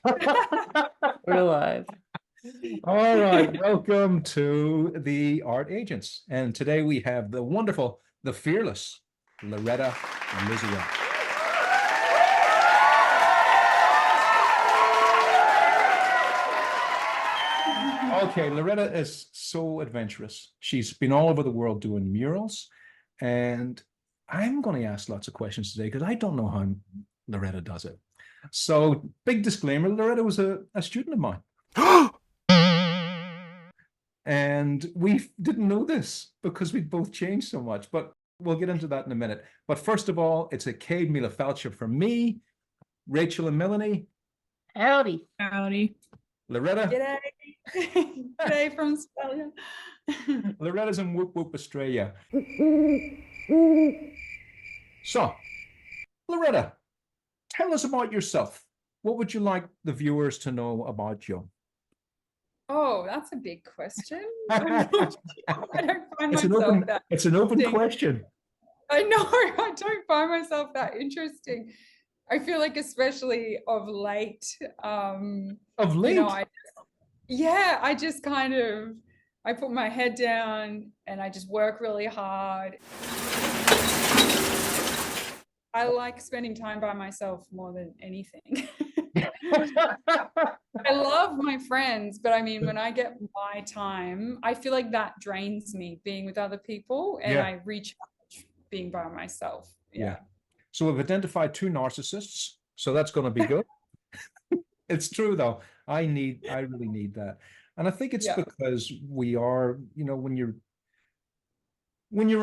We're alive. All right, welcome to the Art Agents. And today we have the wonderful, the fearless Loretta Lizzio. Okay, Loretta is so adventurous. She's been all over the world doing murals. And I'm going to ask lots of questions today because I don't know how Loretta does it. So, big disclaimer, Loretta was a student of mine. And we didn't know this because we'd both changed so much, but we'll get into that in a minute. But first of all, it's a Cade Mila Felcher for me, Rachel and Melanie. Howdy. Howdy. Loretta. G'day. G'day from Australia. Loretta's in Whoop Whoop, Australia. So, Loretta, tell us about yourself. What would you like the viewers to know about you? Oh, that's a big question. I don't find It's myself that it's an open question. I know, I don't find myself that interesting. I feel like especially of late. Of late? You know, I just kind of, I put my head down and I just work really hard. I like spending time by myself more than anything. I love my friends, but I mean, when I get my time, I feel like that drains me being with other people, and I recharge being by myself. Yeah. So we've identified two narcissists, so that's going to be good. It's true though. I really need that. And I think it's because we are, you know, when you're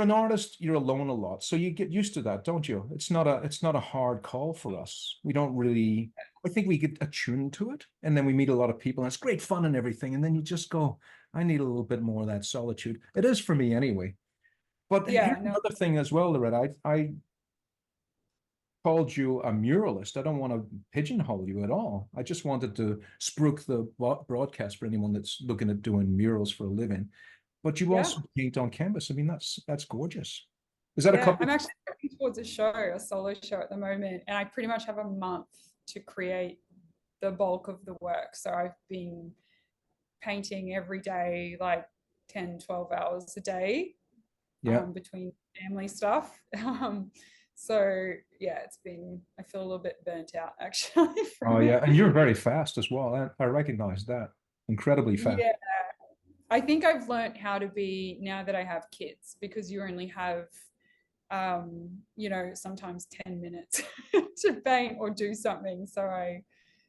an artist, you're alone a lot. So you get used to that, don't you? It's not a hard call for us. We don't really, I think we get attuned to it. And then we meet a lot of people and it's great fun and everything. And then you just go, I need a little bit more of that solitude. It is for me anyway. But here's another thing as well, Loretta. I called you a muralist. I don't want to pigeonhole you at all. I just wanted to spruik the broadcast for anyone that's looking at doing murals for a living. But you also paint on canvas. I mean, that's gorgeous. Is that a couple? I'm actually working towards a solo show at the moment, and I pretty much have a month to create the bulk of the work. So I've been painting every day, like 10, 12 hours a day, between family stuff. So yeah, I feel a little bit burnt out actually. Oh yeah, and you're very fast as well. I recognize that. Incredibly fast. Yeah. I think I've learned how to be now that I have kids, because you only have, you know, sometimes 10 minutes to paint or do something. So I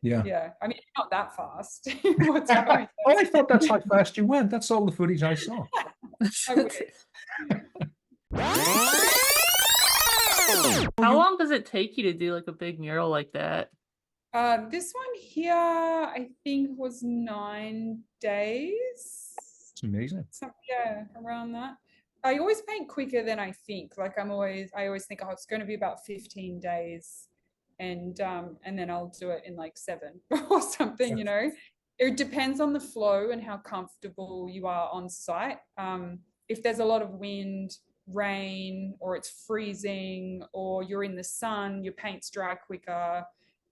mean, not that fast. What's oh, I thought that's how fast you went. That's all the footage I saw. How long does it take you to do like a big mural like that? This one here, I think was 9 days. It's amazing. Around that. I always paint quicker than I think. Like I always think, oh, it's going to be about 15 days, and then I'll do it in like 7 or something. You know, it depends on the flow and how comfortable you are on site. If there's a lot of wind, rain, or it's freezing, or you're in the sun, your paints dry quicker.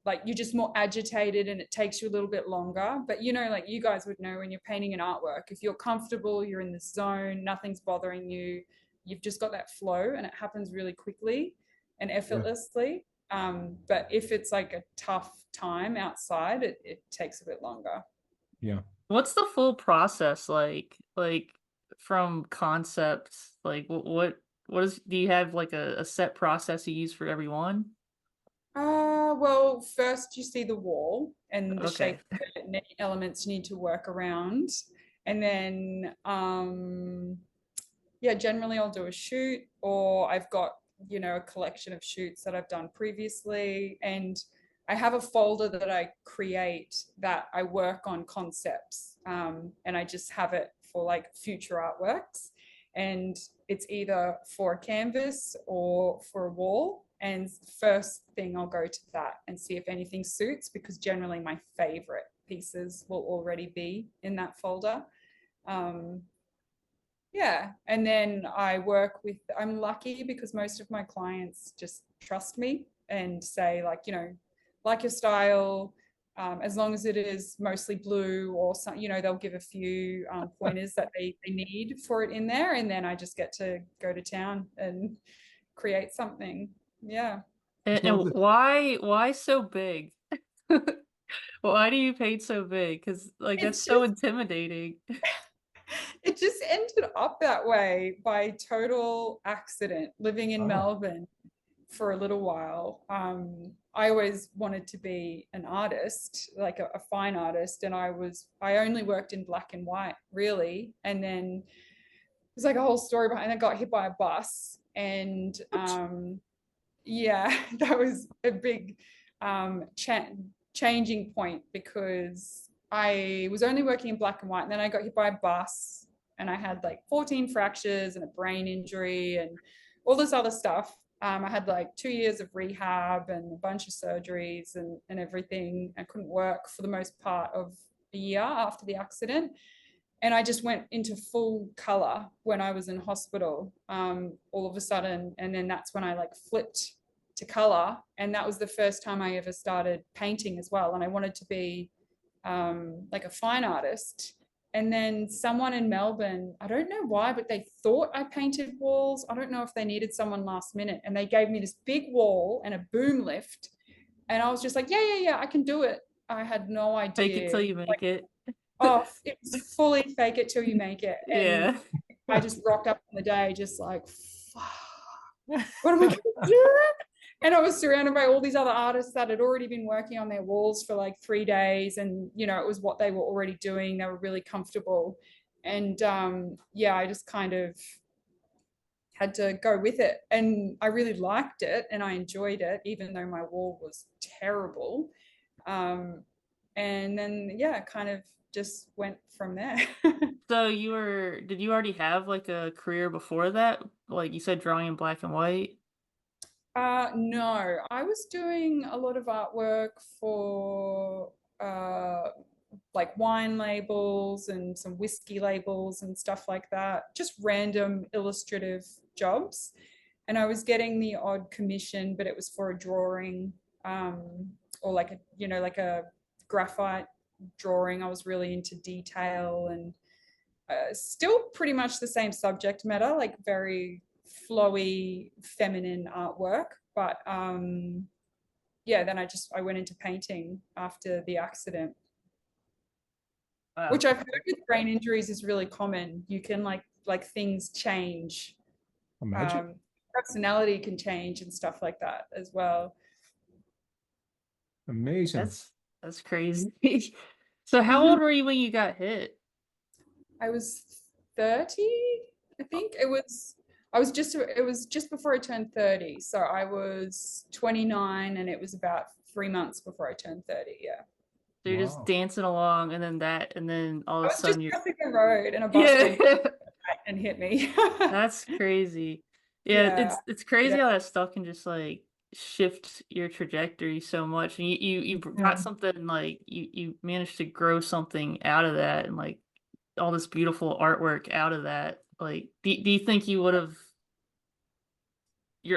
Like you're just more agitated and it takes you a little bit longer. But you know, like you guys would know, when you're painting an artwork, if you're comfortable, you're in the zone, nothing's bothering you, you've just got that flow and it happens really quickly and effortlessly. But if it's like a tough time outside, it takes a bit longer. Yeah. What's the full process like? Like from concept, like what do you have like a set process you use for everyone? Well, first you see the wall and the shape and any elements you need to work around. And then, generally I'll do a shoot, or I've got, you know, a collection of shoots that I've done previously. And I have a folder that I create that I work on concepts. And I just have it for like future artworks. And it's either for a canvas or for a wall. And first thing I'll go to that and see if anything suits, because generally my favorite pieces will already be in that folder. And then I'm lucky because most of my clients just trust me and say, like, you know, like your style, as long as it is mostly blue or some, you know, they'll give a few pointers that they need for it in there, and then I just get to go to town and create something. Yeah. And why so big? Why do you paint so big? Because like that's It's so just, intimidating. it just ended up that way by total accident, living in Oh, Melbourne for a little while. I always wanted to be an artist, like a fine artist, and I only worked in black and white, really. And then there's like a whole story behind. I got hit by a bus, and yeah, that was a big changing point, because I was only working in black and white, and then I got hit by a bus, and I had like 14 fractures and a brain injury and all this other stuff. I had like 2 years of rehab and a bunch of surgeries and everything. I couldn't work for the most part of a year after the accident. And I just went into full color when I was in hospital, all of a sudden. And then that's when I like flipped to color. And that was the first time I ever started painting as well. And I wanted to be like a fine artist. And then someone in Melbourne, I don't know why, but they thought I painted walls. I don't know if they needed someone last minute. And they gave me this big wall and a boom lift. And I was just like, yeah, I can do it. I had no Fake it till idea. you make it. Oh, it was fully fake it till you make it. And Yeah. I just rocked up on the day, just like, what am I going to do? And I was surrounded by all these other artists that had already been working on their walls for like 3 days. And, you know, it was what they were already doing. They were really comfortable. And yeah, I just kind of had to go with it. And I really liked it and I enjoyed it, even though my wall was terrible. And then, yeah, kind of just went from there. So did you already have like a career before that? Like you said, drawing in black and white? No, I was doing a lot of artwork for like wine labels and some whiskey labels and stuff like that, just random illustrative jobs. And I was getting the odd commission, but it was for a drawing, or like a, you know, like a graphite drawing. I was really into detail and still pretty much the same subject matter, like very flowy, feminine artwork. But yeah, then I went into painting after the accident, Wow. which I've heard with brain injuries is really common. You can like things change, imagine. personality can change and stuff like that as well. Amazing. That's crazy. So how old were you when you got hit? I was 30, I think. It was just before I turned 30. So I was 29 and it was about 3 months before I turned 30. Yeah. So you're just Wow. dancing along and then all I of a was just sudden you're crossing the road and a bus yeah. came and hit me. That's crazy. Yeah, Yeah. it's crazy how that stuff can just like shift your trajectory so much. And you got something like you managed to grow something out of that and like all this beautiful artwork out of that. Like do you think your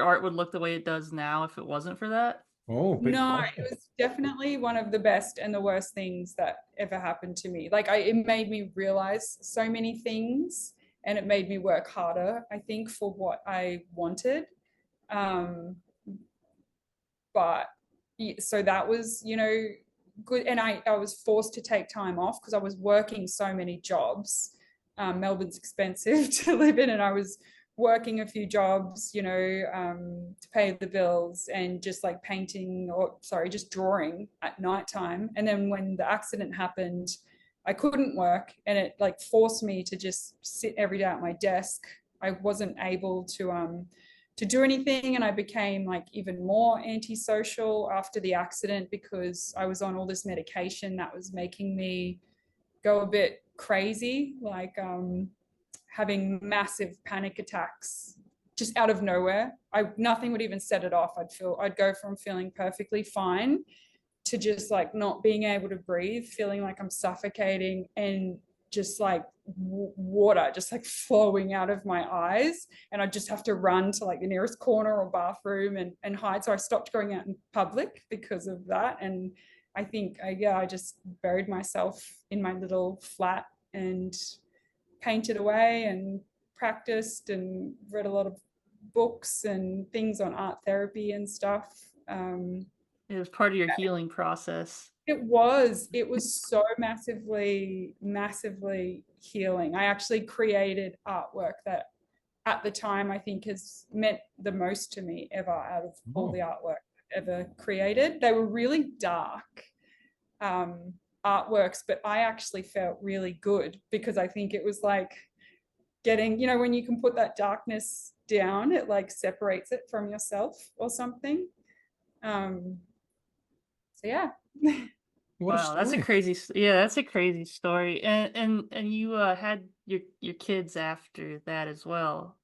art would look the way it does now if it wasn't for that? Oh, big No, question. it was definitely one of the best and the worst things that ever happened to me. Like it made me realize so many things and it made me work harder, I think, for what I wanted. Um, but so that was, you know, good. And I was forced to take time off because I was working so many jobs. Melbourne's expensive to live in, and I was working a few jobs, you know, to pay the bills and just like painting or sorry, just drawing at nighttime. And then when the accident happened, I couldn't work and it like forced me to just sit every day at my desk. I wasn't able to do anything, and I became like even more antisocial after the accident because I was on all this medication that was making me go a bit crazy, like having massive panic attacks just out of nowhere. Nothing would even set it off. I'd go from feeling perfectly fine to just like not being able to breathe, feeling like I'm suffocating, and just like water just like flowing out of my eyes, and I just have to run to like the nearest corner or bathroom and hide. So I stopped going out in public because of that, and I think, yeah, I just buried myself in my little flat and painted away and practiced and read a lot of books and things on art therapy and stuff. It was part of your healing process. It was so massively, massively healing. I actually created artwork that at the time I think has meant the most to me ever out of all the artwork I've ever created. They were really dark artworks, but I actually felt really good because I think it was like getting, you know, when you can put that darkness down, it like separates it from yourself or something. So yeah. What a Wow, that's a story. crazy, yeah, that's a crazy story. And you had your kids after that as well.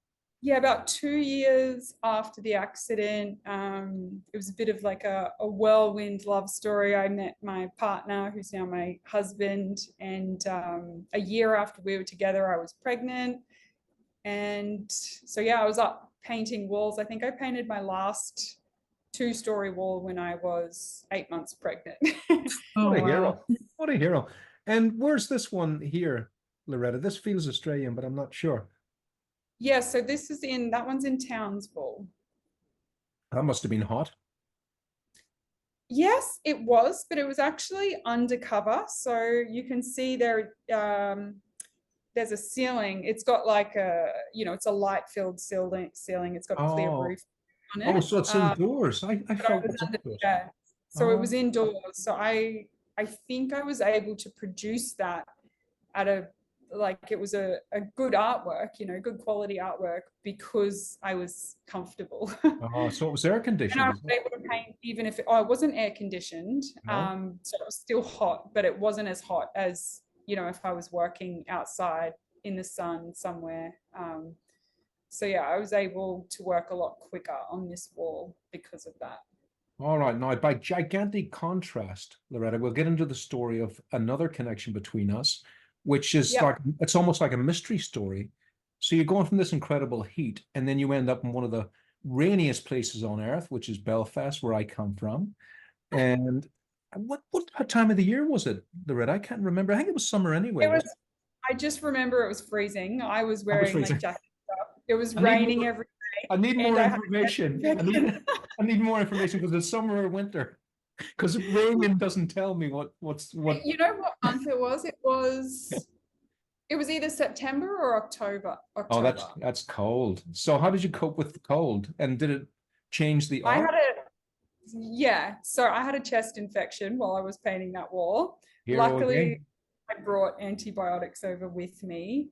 Yeah, about 2 years after the accident, it was a bit of like a whirlwind love story. I met my partner, who's now my husband, and a year after we were together, I was pregnant. And so, yeah, I was up painting walls. I think I painted my last 2-story wall when I was 8 months pregnant. Oh, What a wow. hero. What a hero. And where's this one here, Loretta? This feels Australian, but I'm not sure. Yeah, so this is that one's in Townsville. That must have been hot. Yes, it was, but it was actually undercover. So you can see there, there's a ceiling. It's got like it's a light-filled ceiling. It's got a clear Oh, roof on oh, it. so it's indoors. I But I felt it was was under, outdoors. yeah. So it was Oh, indoors. So I think I was able to produce that at it was a good artwork, good quality artwork because I was comfortable. oh, so it was air And I conditioned, was is it? able to paint even if it wasn't air conditioned. No. So it was still hot, but it wasn't as hot as, if I was working outside in the sun somewhere. So yeah, I was able to work a lot quicker on this wall because of that. All right. Now, by gigantic contrast, Loretta, we'll get into the story of another connection between us, which is Yep. like, it's almost like a mystery story. So you're going from this incredible heat, and then you end up in one of the rainiest places on earth, which is Belfast, where I come from. And what time of the year was it, Loretta? I can't remember. I think it was summer anyway, It was, wasn't I just remember it was freezing. I was it? I was wearing like freezing. jackets up. It was I need more. raining every I need and more I had information. a jacket. I need more information because it's summer or winter. Because Raymond doesn't tell me what. You know what month it was? It was either September or October. Oh, October. that's cold. So how did you cope with the cold? And did it change the I art? had so I had a chest infection while I was painting that wall. Hero Luckily, again. I brought antibiotics over with me.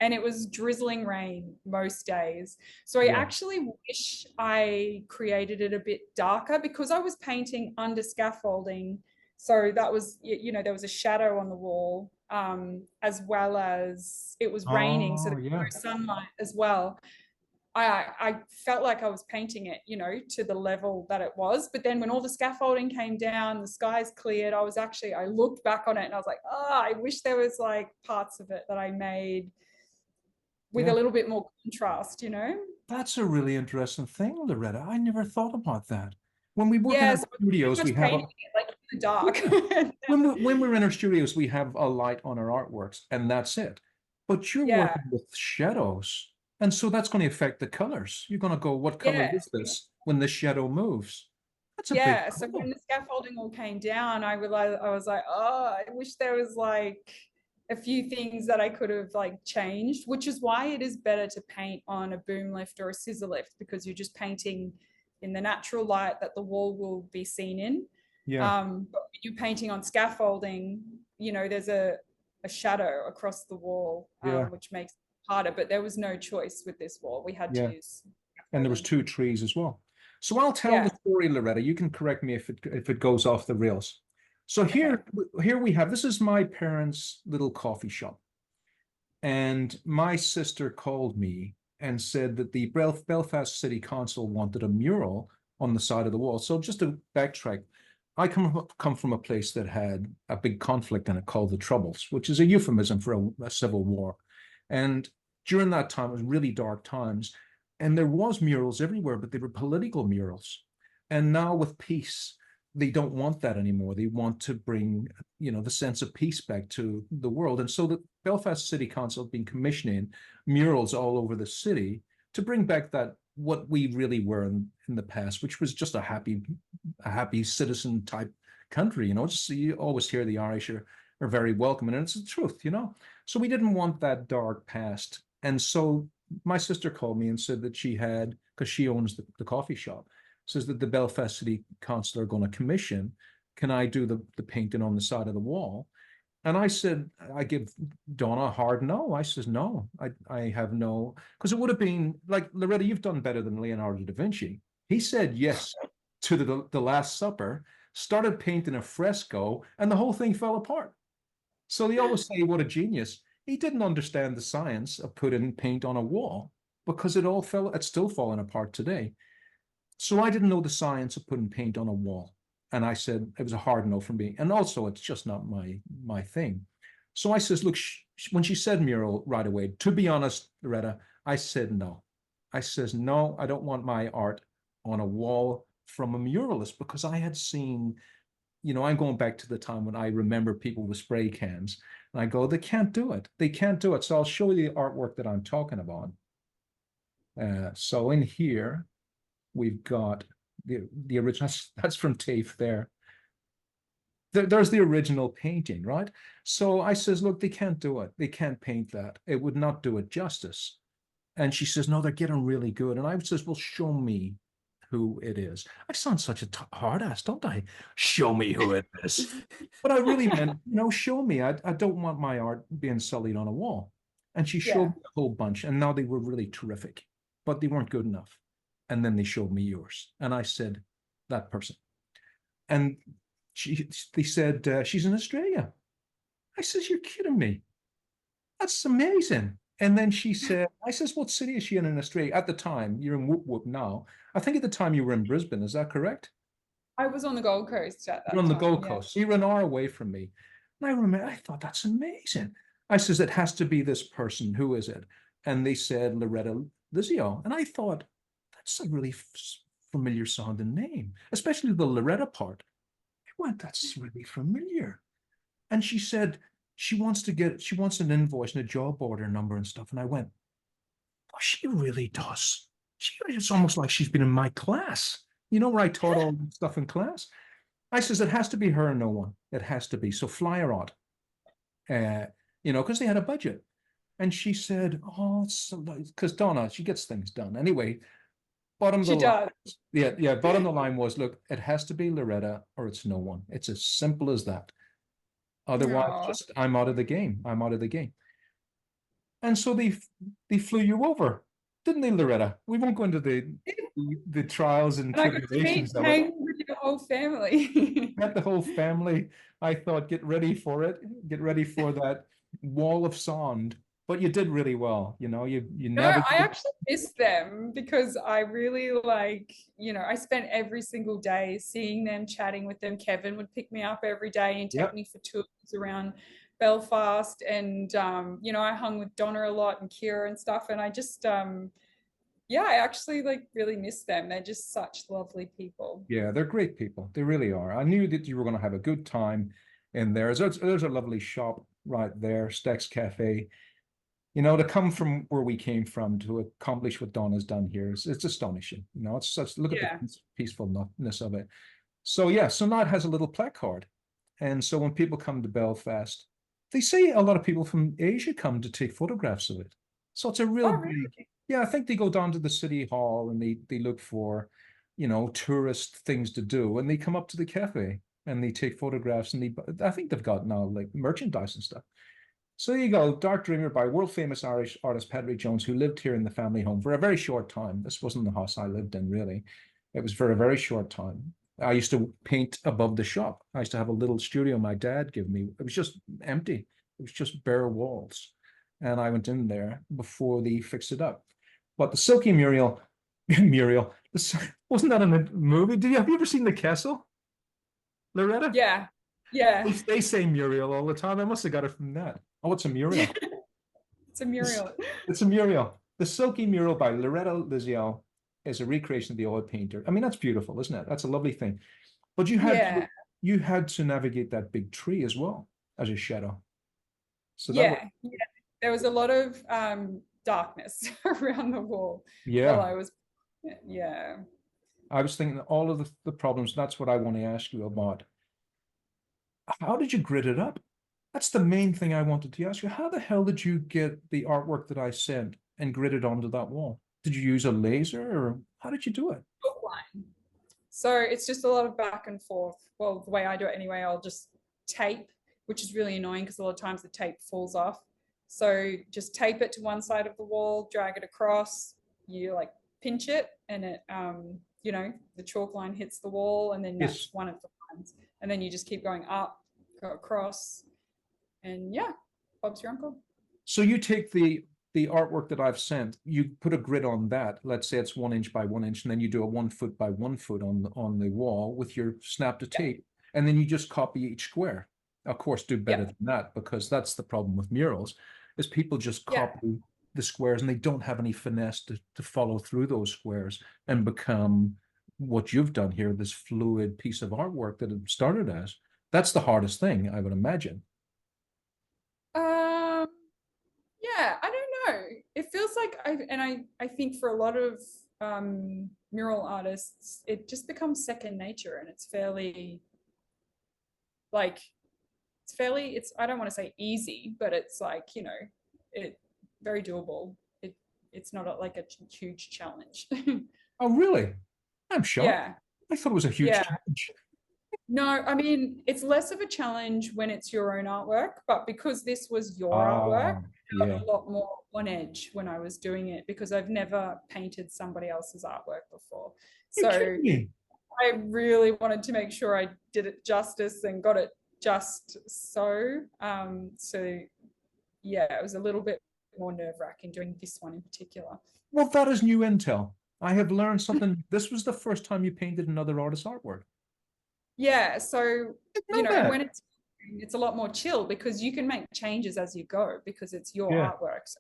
And it was drizzling rain most days. So I Yeah. actually wish I created it a bit darker because I was painting under scaffolding. So that was, there was a shadow on the wall, as well as it was raining. So Oh, there was yeah. no sunlight as well. I felt like I was painting it, to the level that it was. But then when all the scaffolding came down, the skies cleared, I looked back on it and I was like, I wish there was like parts of it that I made with a Yeah. little bit more contrast. That's a really interesting thing, Loretta. I never thought about that. When we work in Yeah, our so pretty studios, we much have a painting it like in the dark. yeah. When we're in our studios, we have a light on our artworks, and that's it. But you're Yeah, working with shadows, and so that's going to affect the colors. You're going to go, what color yeah, is this when the shadow moves? That's a big yeah. So when call. the scaffolding all came down, I realized I was like, I wish there was like a few things that I could have like changed, which is why it is better to paint on a boom lift or a scissor lift because you're just painting in the natural light that the wall will be seen in. Yeah, But when you're painting on scaffolding, there's a shadow across the wall, yeah, which makes it harder. But there was no choice with this wall. We had to yeah. use And there was scaffolding. 2 trees as well. So I'll tell Yeah. the story, Loretta. You can correct me if it goes off the rails. So Okay. here we have, this is my parents' little coffee shop. And my sister called me and said that the Belfast City Council wanted a mural on the side of the wall. So just to backtrack, I come from a place that had a big conflict in it called the Troubles, which is a euphemism for a civil war. And during that time, it was really dark times. And there was murals everywhere, but they were political murals. And now with peace, they don't want that anymore. They want to bring, the sense of peace back to the world. And so the Belfast City Council have been commissioning murals all over the city to bring back that what we really were in the past, which was just a happy citizen type country. Just you always hear the Irish are very welcoming, and it's the truth. So we didn't want that dark past. And so my sister called me and said that she had, because she owns the coffee shop, says that the Belfast City Council are going to commission, can I do the painting on the side of the wall? And I said, I give Donna a hard no. I says, no, I have no, because it would have been like, Loretta, you've done better than Leonardo da Vinci. He said yes to the Last Supper, started painting a fresco, and the whole thing fell apart. So they always say, what a genius. He didn't understand the science of putting paint on a wall, because it's still falling apart today. So I didn't know the science of putting paint on a wall. And I said, it was a hard no from me. And also, it's just not my thing. So I says, look, when she said mural right away, to be honest, Loretta, I said no. I says, no, I don't want my art on a wall from a muralist, because I had seen, I'm going back to the time when I remember people with spray cans. And I go, they can't do it. They can't do it. So I'll show you the artwork that I'm talking about. So in here, we've got the original, that's from TAFE there. There's the original painting, right? So I says, look, they can't do it. They can't paint that. It would not do it justice. And she says, no, they're getting really good. And I says, well, show me who it is. I sound such a hard ass, don't I? Show me who it is. But I really meant, show me. I don't want my art being sullied on a wall. And she showed me a whole bunch. And now they were really terrific, but they weren't good enough. And then they showed me yours. And I said, that person. And they said, she's in Australia. I says, you're kidding me. That's amazing. And then she said, I says, what city is she in Australia? At the time, you're in Whoop Whoop now. I think at the time you were in Brisbane. Is that correct? I was on the Gold Coast at that You're on the time, Gold Coast. So you're an hour away from me. And I thought, that's amazing. I says, it has to be this person. Who is it? And they said, Loretta Lizzio. And I thought, that's a really familiar sounding name, especially the Loretta part. I went, that's really familiar. And she said, she wants an invoice and a job order number and stuff. And I went, oh, she really does. It's almost like she's been in my class, where I taught all the stuff in class. I says, it has to be her and no one. It has to be. So fly her out, because they had a budget. And she said, oh, because Donna, she gets things done. Anyway, bottom of the line. Yeah, bottom of the line was, look, it has to be Loretta or it's no one. It's as simple as that. Otherwise, I'm out of the game. I'm out of the game. And so they flew you over, didn't they, Loretta? We won't go into the trials and tribulations of it. With your whole family. Met the whole family. I thought, get ready for it. Get ready for that wall of sound. But you did really well, you never. I actually miss them, because I really I spent every single day seeing them, chatting with them. Kevin would pick me up every day and take me for tours around Belfast, and I hung with Donna a lot and Kira and stuff, and I just I actually really miss them. They're just such lovely people. Yeah, they're great people. They really are. I knew that you were going to have a good time in there. There's a lovely shop right there, Steck's Cafe. To come from where we came from to accomplish what Donna's done here it's astonishing. It's such, look at the peacefulness of it. So now it has a little placard. And so when people come to Belfast, they say a lot of people from Asia come to take photographs of it. So it's a real big, I think they go down to the city hall and they look for, tourist things to do. And they come up to the cafe and they take photographs, and I think they've got now merchandise and stuff. So there you go, Dark Dreamer by world famous Irish artist Patrick Jones, who lived here in the family home for a very short time. This wasn't the house I lived in, really. It was for a very short time. I used to paint above the shop. I used to have a little studio my dad gave me. It was just empty. It was just bare walls. And I went in there before they fixed it up. But the Silky Muriel, wasn't that in a movie? Have you ever seen The Castle, Loretta? Yeah. They say Muriel all the time. I must have got it from that. Oh, it's a mural. It's a mural. It's a mural. The Silky Mural by Loretta Lizzio is a recreation of the oil painter. I mean, that's beautiful, isn't it? That's a lovely thing. But Yeah. you had to navigate that big tree as well as a shadow. So that was, Yeah. There was a lot of darkness around the wall while yeah. I was, yeah. I was thinking all of the problems. That's what I want to ask you about. How did you grid it up? That's the main thing I wanted to ask you. How the hell did you get the artwork that I sent and grid it onto that wall? Did you use a laser or how did you do it? Book line. So it's just a lot of back and forth. Well, the way I do it anyway, I'll just tape, which is really annoying because a lot of times the tape falls off. So just tape it to one side of the wall, drag it across, you like pinch it, and it, you know, the chalk line hits the wall and then Yes. match one of the lines. And then you just keep going up, go across, and yeah, Bob's your uncle. So you take the artwork that I've sent, you put a grid on that. Let's say it's 1 inch by 1 inch, and then you do a 1 foot by 1 foot on the wall with your snap to tape, and then you just copy each square. Of course, do better than that, because that's the problem with murals, is people just copy the squares and they don't have any finesse to follow through those squares and become what you've done here, this fluid piece of artwork that it started as. That's the hardest thing, I would imagine. Um, yeah, I don't know. It feels like I think for a lot of mural artists, it just becomes second nature, and it's fairly like it's I don't want to say easy, but it's like, you know, it very doable. It's not like a huge challenge. Oh, really? I'm shocked. Yeah. I thought it was a huge Yeah. challenge. No, I mean, it's less of a challenge when it's your own artwork, but because this was your artwork, I Yeah. felt a lot more on edge when I was doing it because I've never painted somebody else's artwork before. You So kidding me? I really wanted to make sure I did it justice and got it just so. So yeah, it was a little bit more nerve-wracking doing this one in particular. Well, that is new intel. I have learned something. This was the first time you painted another artist's artwork. Yeah, so Didn't you know know, and that. when it's a lot more chill because you can make changes as you go because it's your Yeah. artwork. So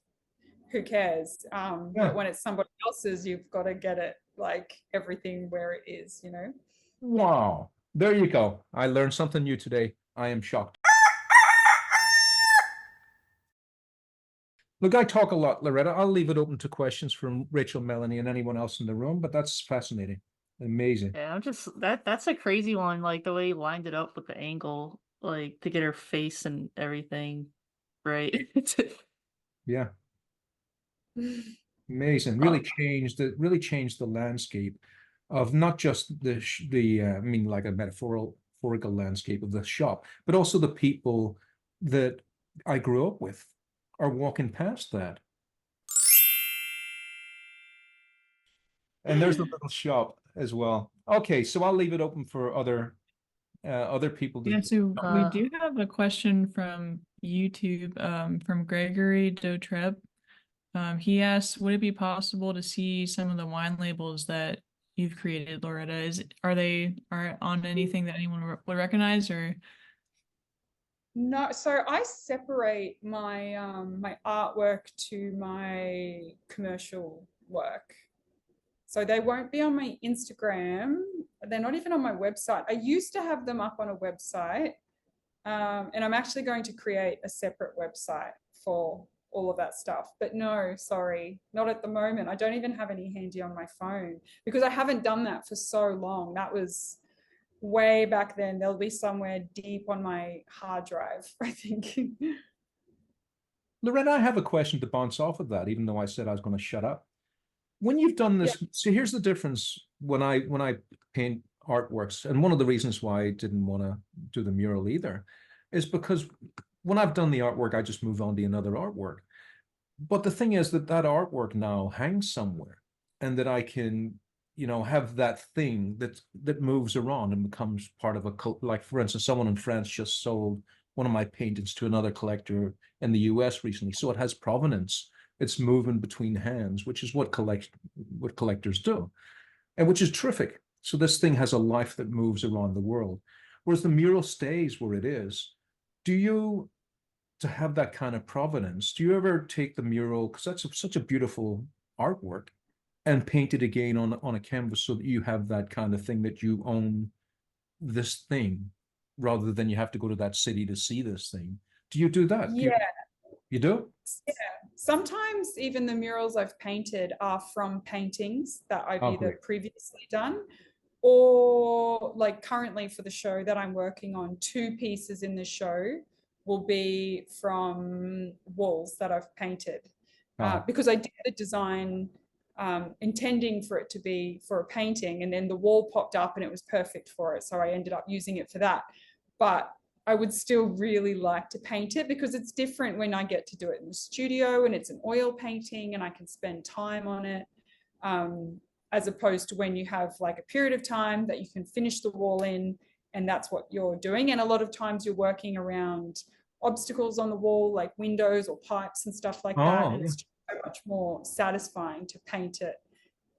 who cares? Yeah. But when it's somebody else's, you've got to get it like everything where it is, you know? Wow. There you go. I learned something new today. I am shocked. Look, I talk a lot, Loretta. I'll leave it open to questions from Rachel, Melanie, and anyone else in the room, but that's fascinating. Amazing. Yeah, I'm just that's a crazy one, like the way he lined it up with the angle, like to get her face and everything right. Yeah. Amazing. Really changed the landscape of not just I mean, like a metaphorical landscape of the shop, but also the people that I grew up with are walking past that. And there's the little shop as well. Okay, so I'll leave it open for other people Yeah, to. so we do have a question from YouTube, from Gregory Dotreb. He asks, would it be possible to see some of the wine labels that you've created, Loretta? Are on anything that anyone would recognize, or? No, so I separate my my artwork to my commercial work. So they won't be on my Instagram. They're not even on my website. I used to have them up on a website. And I'm actually going to create a separate website for all of that stuff. But no, sorry, not at the moment. I don't even have any handy on my phone because I haven't done that for so long. That was way back then. They'll be somewhere deep on my hard drive, I think. Loretta, I have a question to bounce off of that, even though I said I was going to shut up. When you've done this, so here's the difference when I paint artworks, and one of the reasons why I didn't want to do the mural either is because when I've done the artwork, I just move on to another artwork. But the thing is that artwork now hangs somewhere, and that I can, have that thing that moves around and becomes part of a cult. Like, for instance, someone in France just sold one of my paintings to another collector in the US recently, so it has provenance. It's moving between hands, which is what collectors do, and which is terrific. So this thing has a life that moves around the world, whereas the mural stays where it is. Do you, to have that kind of provenance, do you ever take the mural, because that's such a beautiful artwork, and paint it again on a canvas so that you have that kind of thing that you own this thing rather than you have to go to that city to see this thing. Do you do that? Yeah. You do? Yeah. Sometimes even the murals I've painted are from paintings that I've either great. previously done, or like currently for the show that I'm working on, 2 pieces in the show will be from walls that I've painted. Because I did the design intending for it to be for a painting, and then the wall popped up and it was perfect for it. So I ended up using it for that. But I would still really like to paint it because it's different when I get to do it in the studio and it's an oil painting and I can spend time on it. As opposed to when you have like a period of time that you can finish the wall in, and that's what you're doing. And a lot of times you're working around obstacles on the wall, like windows or pipes and stuff like that. And it's just so much more satisfying to paint it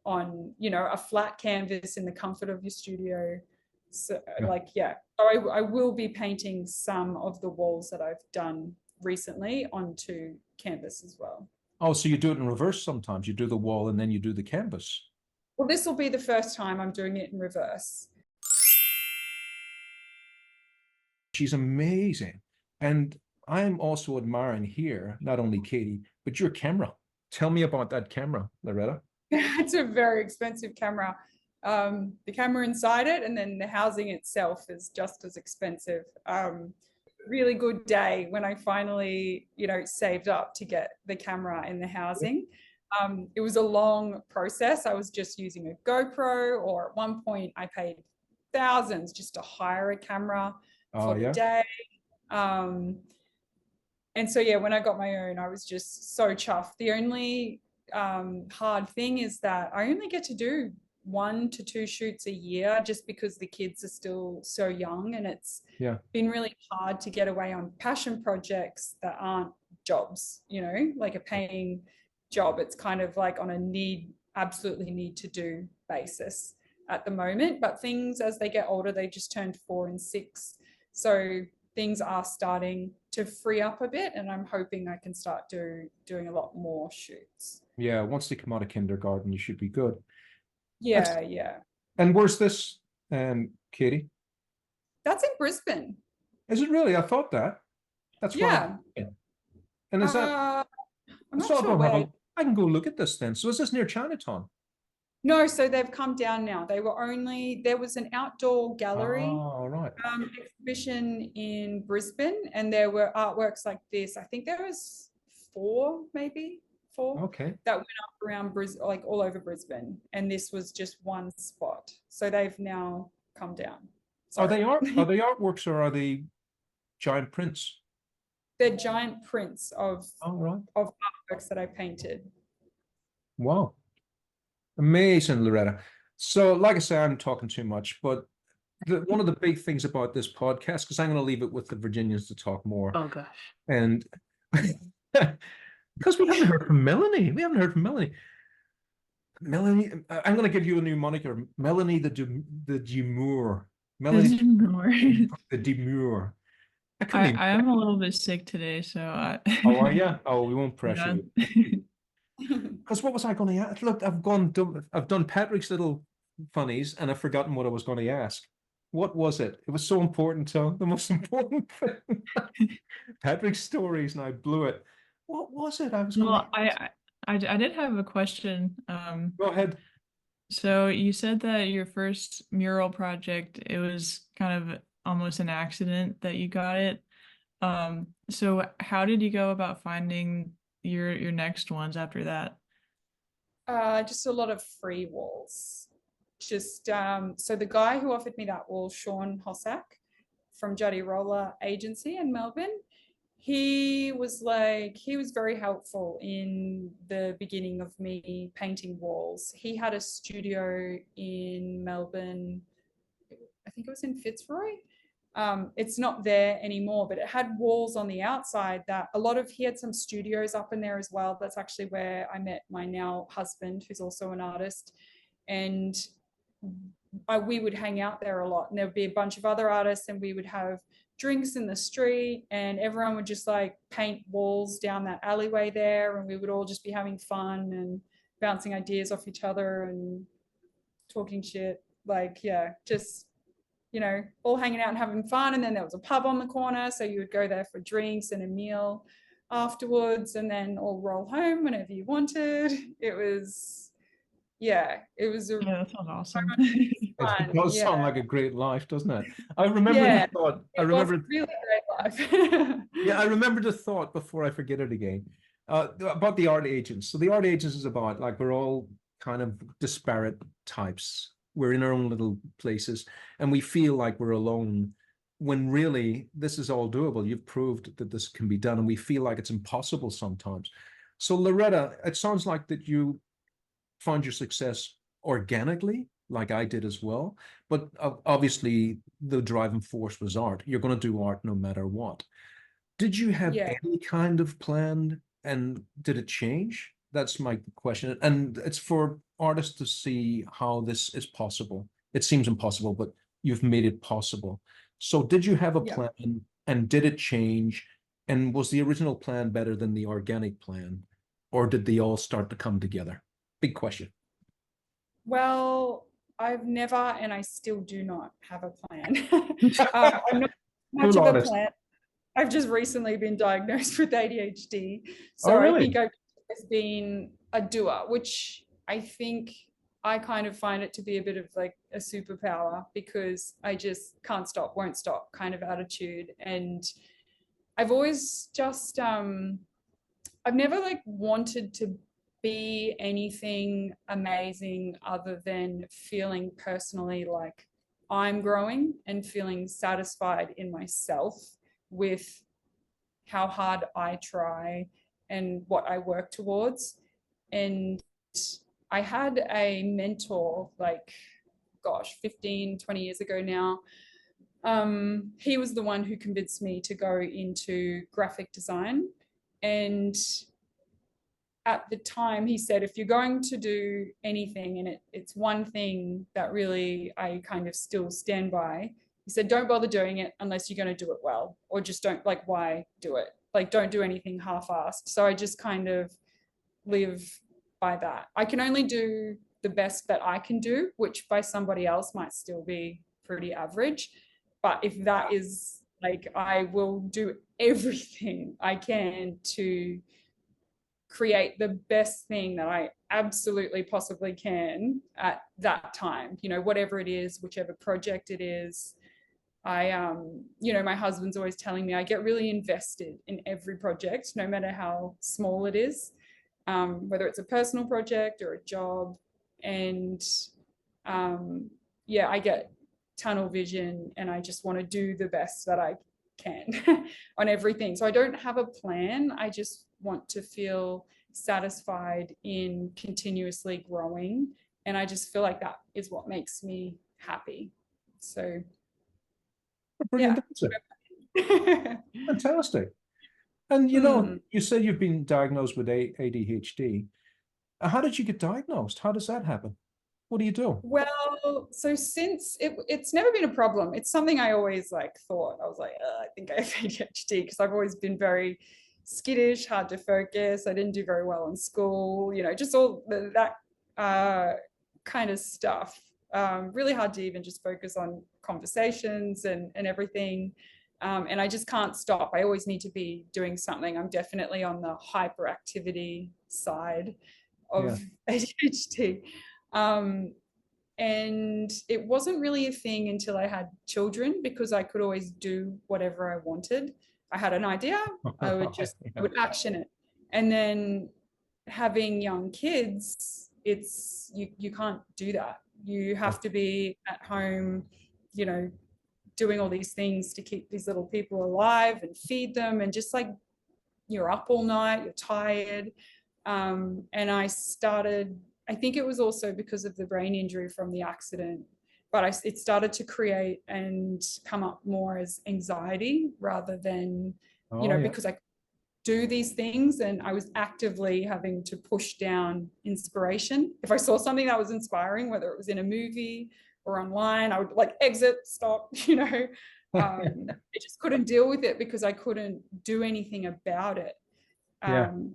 on, you know, a flat canvas in the comfort of your studio. So so I will be painting some of the walls that I've done recently onto canvas as well. Oh, so you do it in reverse sometimes. You do the wall and then you do the canvas. Well, this will be the first time I'm doing it in reverse. She's amazing. And I'm also admiring here, not only Katie, but your camera. Tell me about that camera, Loretta. It's a very expensive camera. The camera inside it and then the housing itself is just as expensive. Really good day when I finally, you know, saved up to get the camera and the housing. It was a long process. I was just using a GoPro, or at one point I paid thousands just to hire a camera for the day. And so, yeah, when I got my own, I was just so chuffed. The only hard thing is that I only get to do 1 to 2 shoots a year just because the kids are still so young, and it's been really hard to get away on passion projects that aren't jobs, you know, like a paying job. It's kind of like on a absolutely need to do basis at the moment. But things, as they get older, they just turned 4 and 6. So things are starting to free up a bit, and I'm hoping I can start doing a lot more shoots. Yeah, once they come out of kindergarten, you should be good. Yeah, yeah. And where's this, Katie? That's in Brisbane. Is it really? I thought that. That's yeah. And is that? I'm not sure where. I can go look at this then. So is this near Chinatown? No, so they've come down now. There was an outdoor gallery exhibition in Brisbane, and there were artworks like this. I think there was 4 okay, that went up around Brisbane, like all over Brisbane, and this was just one spot. So they've now come down. Sorry. Are they artworks or are they giant prints? They're giant prints of of artworks that I painted. Wow. Amazing, Loretta. So, like I say, I'm talking too much, but one of the big things about this podcast, because I'm going to leave it with the Virginians to talk more. Oh, gosh. And because we haven't heard from Melanie. Melanie, I'm going to give you a new moniker, Melanie the Demure. Melanie the Demure. I am a little bit sick today, so Oh, are you? Oh, we won't pressure you. Because what was I going to ask? Look, I've done Patrick's little funnies and I've forgotten what I was going to ask. What was it? It was so important, so the most important thing. Patrick's stories, and I blew it. What was it? I did have a question. Go ahead. So you said that your first mural project, it was kind of almost an accident that you got it. So how did you go about finding your next ones after that? Just a lot of free walls. Just so the guy who offered me that wall, Sean Hossack from Juddy Roller Agency in Melbourne, he was very helpful in the beginning of me painting walls. He had a studio in Melbourne, I think it was in Fitzroy. It's not there anymore, but it had walls on the outside that he had some studios up in there as well. That's actually where I met my now husband, who's also an artist. And we would hang out there a lot, and there would be a bunch of other artists, and we would have drinks in the street, and everyone would just like paint walls down that alleyway there, and we would all just be having fun and bouncing ideas off each other and talking shit. Like, yeah, just you know, all hanging out and having fun. And then there was a pub on the corner, so you would go there for drinks and a meal afterwards, and then all roll home whenever you wanted. It was, yeah, it was a Yeah, that sounds awesome. It fun. does Yeah, sound like a great life, doesn't it? I remember yeah, the thought. I it was a remember. really great life. Yeah, I remember the thought before I forget it again. About the art agents. So the art agents is about like we're all kind of disparate types. We're in our own little places, and we feel like we're alone. When really this is all doable. You've proved that this can be done, and we feel like it's impossible sometimes. So Loretta, it sounds like that you found your success organically, like I did as well. But obviously, the driving force was art. You're going to do art no matter what. Did you have Yeah. any kind of plan, and did it change? That's my question. And it's for artists to see how this is possible. It seems impossible, but you've made it possible. So did you have a Yeah. plan, and did it change? And was the original plan better than the organic plan? Or did they all start to come together? Big question. Well, I've never, and I still do not have a plan. I'm not much Full of a honest. plan. I've just recently been diagnosed with ADHD. Oh, So I really? think I've always been a doer, which I think I kind of find it to be a bit of like a superpower, because I just can't stop, won't stop kind of attitude. And I've always just, I've never like wanted to be anything amazing other than feeling personally like I'm growing and feeling satisfied in myself with how hard I try and what I work towards. And I had a mentor like, gosh, 15, 20 years ago now. He was the one who convinced me to go into graphic design. And at the time he said, if you're going to do anything, and it's one thing that really I kind of still stand by, he said, don't bother doing it unless you're going to do it well, or just don't, like, why do it? Like, don't do anything half-assed. So I just kind of live by that. I can only do the best that I can do, which by somebody else might still be pretty average. But if that is like, I will do everything I can to create the best thing that I absolutely possibly can at that time, you know, whatever it is, whichever project it is. You know, my husband's always telling me I get really invested in every project, no matter how small it is, whether it's a personal project or a job. And yeah, I get tunnel vision, and I just want to do the best that I can on everything. So I don't have a plan. I just want to feel satisfied in continuously growing. And I just feel like that is what makes me happy. So, Brilliant yeah. answer. Fantastic. And you know, Hmm. you said you've been diagnosed with ADHD. How did you get diagnosed? How does that happen? What do you do? Well, so since it's never been a problem. It's something I always like thought. I was like, I think I have ADHD, because I've always been very skittish, hard to focus. I didn't do very well in school, you know, just all that kind of stuff. Really hard to even just focus on conversations and everything. And I just can't stop. I always need to be doing something. I'm definitely on the hyperactivity side of ADHD. And it wasn't really a thing until I had children, because I could always do whatever I wanted. I had an idea, I would action it. And then having young kids, it's you can't do that. You have to be at home, you know, doing all these things to keep these little people alive and feed them, and just like, you're up all night, you're tired. And I think it was also because of the brain injury from the accident, but it started to create and come up more as anxiety rather than, you know, because I do these things, and I was actively having to push down inspiration. If I saw something that was inspiring, whether it was in a movie or online, I would like exit, stop, you know. I just couldn't deal with it because I couldn't do anything about it.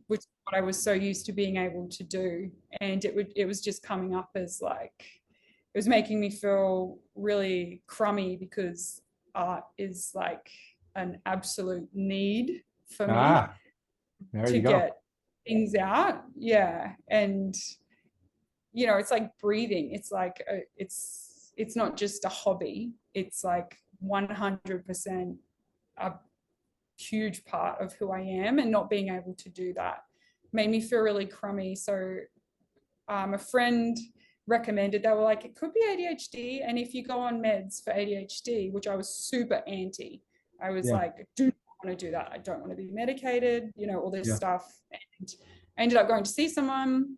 Which is what I was so used to being able to do. And it was just coming up as like, was making me feel really crummy because art is like an absolute need for me There to you go. get things out. Yeah. And, you know, it's like breathing. It's like, it's not just a hobby. It's like 100% a huge part of who I am, and not being able to do that made me feel really crummy. So a friend recommended, they were like, it could be ADHD, and if you go on meds for ADHD, which I was super anti, I was like, I do not want to do that. I don't want to be medicated, you know, all this stuff. And I ended up going to see someone.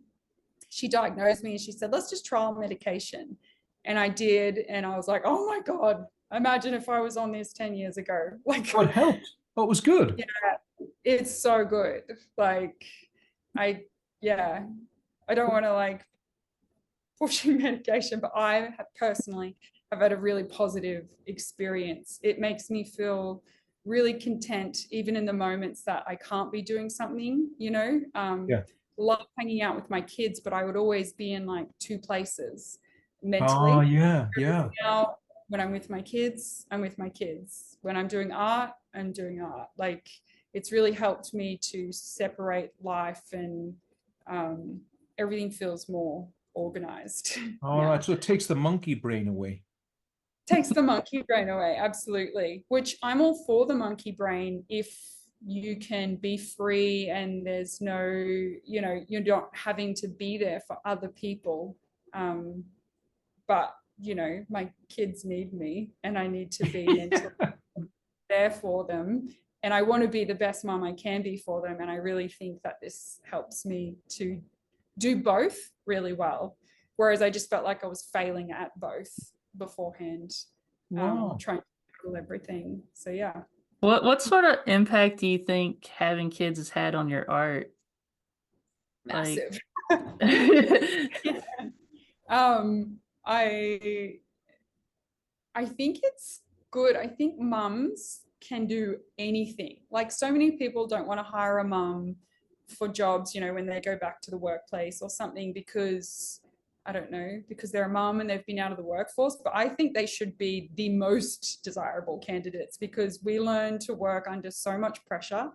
She diagnosed me and she said, let's just trial medication. And I did, and I was like, oh my God, imagine if I was on this 10 years ago. Like, Oh, it helped. Oh, it was good. Yeah, it's so good. Like, I don't want to like pushing medication, but I have personally have had a really positive experience. It makes me feel really content, even in the moments that I can't be doing something, you know. Love hanging out with my kids, but I would always be in like two places mentally. Oh, yeah. Now, when I'm with my kids, I'm with my kids. When I'm doing art, I'm doing art. Like, it's really helped me to separate life, and everything feels more organized. All right, so it takes the monkey brain away. Takes the monkey brain away, absolutely. Which I'm all for the monkey brain if you can be free and there's no, you know, you're not having to be there for other people. But, you know, my kids need me, and I need to be mentally there for them. And I want to be the best mom I can be for them. And I really think that this helps me to do both really well. Whereas I just felt like I was failing at both beforehand, trying to handle everything. So yeah. What sort of impact do you think having kids has had on your art? Massive. Like... I think it's good. I think mums can do anything. Like, so many people don't want to hire a mum for jobs, you know, when they go back to the workplace or something, because I don't know, because they're a mum and they've been out of the workforce. But I think they should be the most desirable candidates, because we learn to work under so much pressure.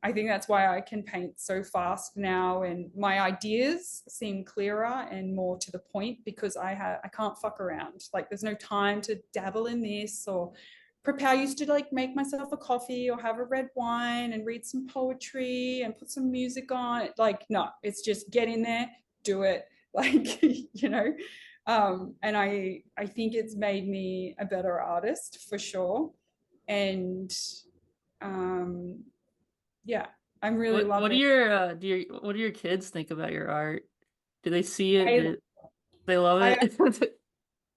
I think that's why I can paint so fast now, and my ideas seem clearer and more to the point, because I can't fuck around. Like, there's no time to dabble in this or prepare. I used to like make myself a coffee or have a red wine and read some poetry and put some music on. Like, no, it's just get in there, do it. Like, you know, and I think it's made me a better artist for sure. And yeah, I'm really loving what do your kids think about your art? Do they see it? They love it?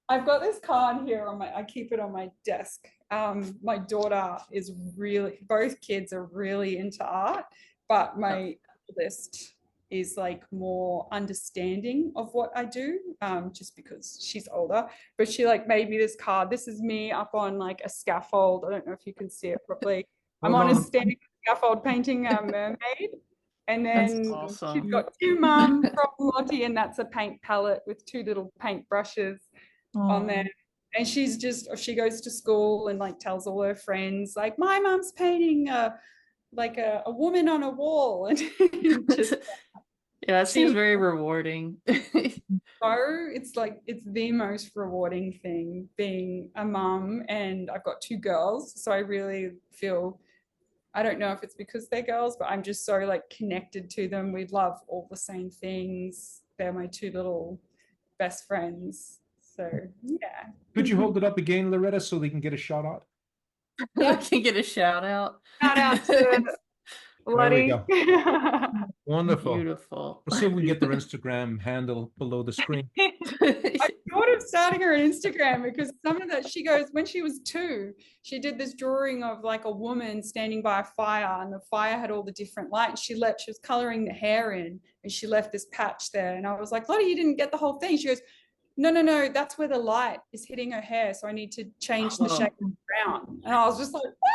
I've got this card here I keep it on my desk. My daughter is really, both kids are really into art, but my oldest is like more understanding of what I do, just because she's older. But she like made me this card. This is me up on like a scaffold. I don't know if you can see it properly. I'm on a standing scaffold painting a mermaid. And then awesome. She's got two mum from Lottie, and that's a paint palette with two little paint brushes on there. And she goes to school and like tells all her friends, like, my mum's painting a woman on a wall. And just, yeah, that seems very rewarding. So it's like, it's the most rewarding thing being a mum, and I've got two girls, so I really feel, I don't know if it's because they're girls, but I'm just so like connected to them. We love all the same things. They're my two little best friends. So yeah. Could you hold it up again, Loretta, so they can get a shout out? Yeah, can get a shout out. Shout out to Lottie. Wonderful. Beautiful. We'll see if we can get their Instagram handle below the screen. I thought of starting her on Instagram, because some of that, she goes, when she was 2, she did this drawing of like a woman standing by a fire, and the fire had all the different lights. She was coloring the hair in, and she left this patch there. And I was like, Lottie, you didn't get the whole thing. She goes, no, that's where the light is hitting her hair, so I need to change the shade of brown. And I was just like, what?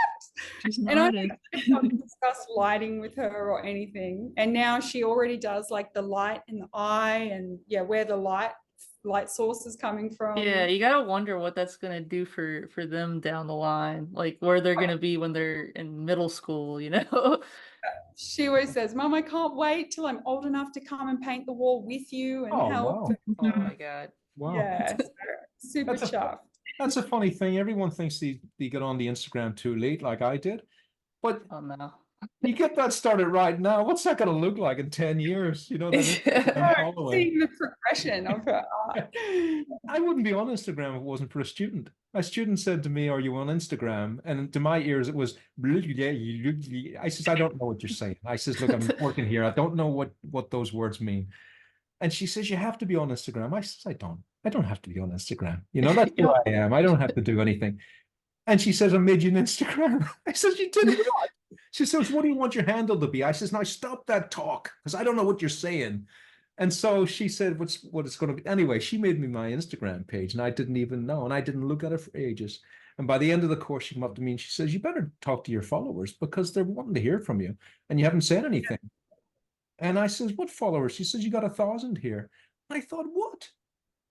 And I didn't discuss lighting with her or anything. And now she already does like the light in the eye, and yeah, where the light light sources coming from. Yeah, you gotta wonder what that's gonna do for them down the line, like where they're gonna be when they're in middle school, you know? She always says, Mom, I can't wait till I'm old enough to come and paint the wall with you and Oh, help. wow. Oh my God. Wow. Yeah, so super That's a chuffed. That's a funny thing. Everyone thinks they get on the Instagram too late, like I did. But Oh no. you get that started right now. What's that going to look like in 10 years? You know, that Instagram following. Seeing the progression of her art. I wouldn't be on Instagram if it wasn't for a student. A student said to me, "Are you on Instagram?" And to my ears, it was, I says, "I don't know what you're saying." I says, "Look, I'm working here. I don't know what those words mean." And she says, "You have to be on Instagram." I says, I don't have to be on Instagram. You know, that's who I am. I don't have to do anything. And she says, "I made you an Instagram." I says, "You did what?" She says, "What do you want your handle to be?" I says, "Now stop that talk, because I don't know what you're saying." And so she said, what it's going to be. Anyway, she made me my Instagram page, and I didn't even know, and I didn't look at it for ages. And by the end of the course, she came up to me and she says, "You better talk to your followers because they're wanting to hear from you, and you haven't said anything." And I says, "What followers?" She says, "You got 1,000 here." And I thought, what?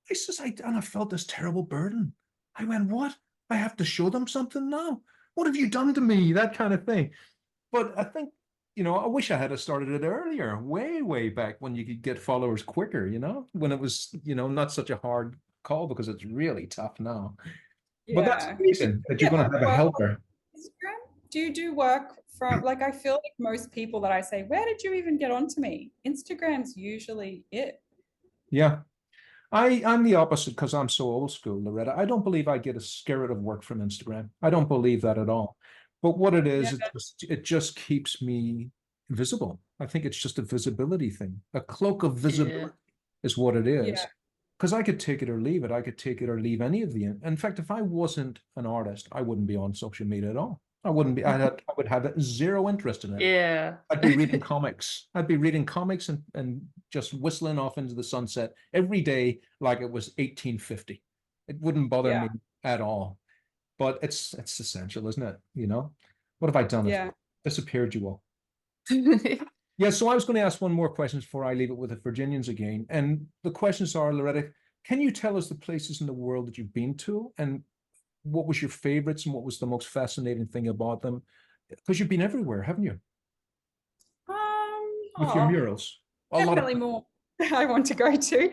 I says, and I felt this terrible burden. I went, what? I have to show them something now? What have you done to me? That kind of thing. But I think, I wish I had started it earlier, way, way back when you could get followers quicker, when it was, not such a hard call, because it's really tough now. But that's Yeah. amazing that you're going to have a helper. Instagram? Do you do work from, like, I feel like most people that I say, where did you even get onto me? Instagram's usually it. Yeah. I'm the opposite because I'm so old school, Loretta. I don't believe I get a spirit of work from Instagram. I don't believe that at all. But what it is, Yeah. it just keeps me visible. I think it's just a visibility thing. A cloak of visibility is what it is. Yeah. Because I could take it or leave it. I could take it or leave any of the. In fact, if I wasn't an artist, I wouldn't be on social media at all. I wouldn't be. I would have zero interest in it. Yeah. I'd be reading comics. I'd be reading comics and just whistling off into the sunset every day like it was 1850. It wouldn't bother me at all. But it's essential, isn't it? What have I done? Yeah. Disappeared you all. Yeah, so I was going to ask one more question before I leave it with the Virginians again. And the questions are, Loretta, can you tell us the places in the world that you've been to and what was your favorites and what was the most fascinating thing about them? Because you've been everywhere, haven't you? With your murals. Definitely more I want to go to.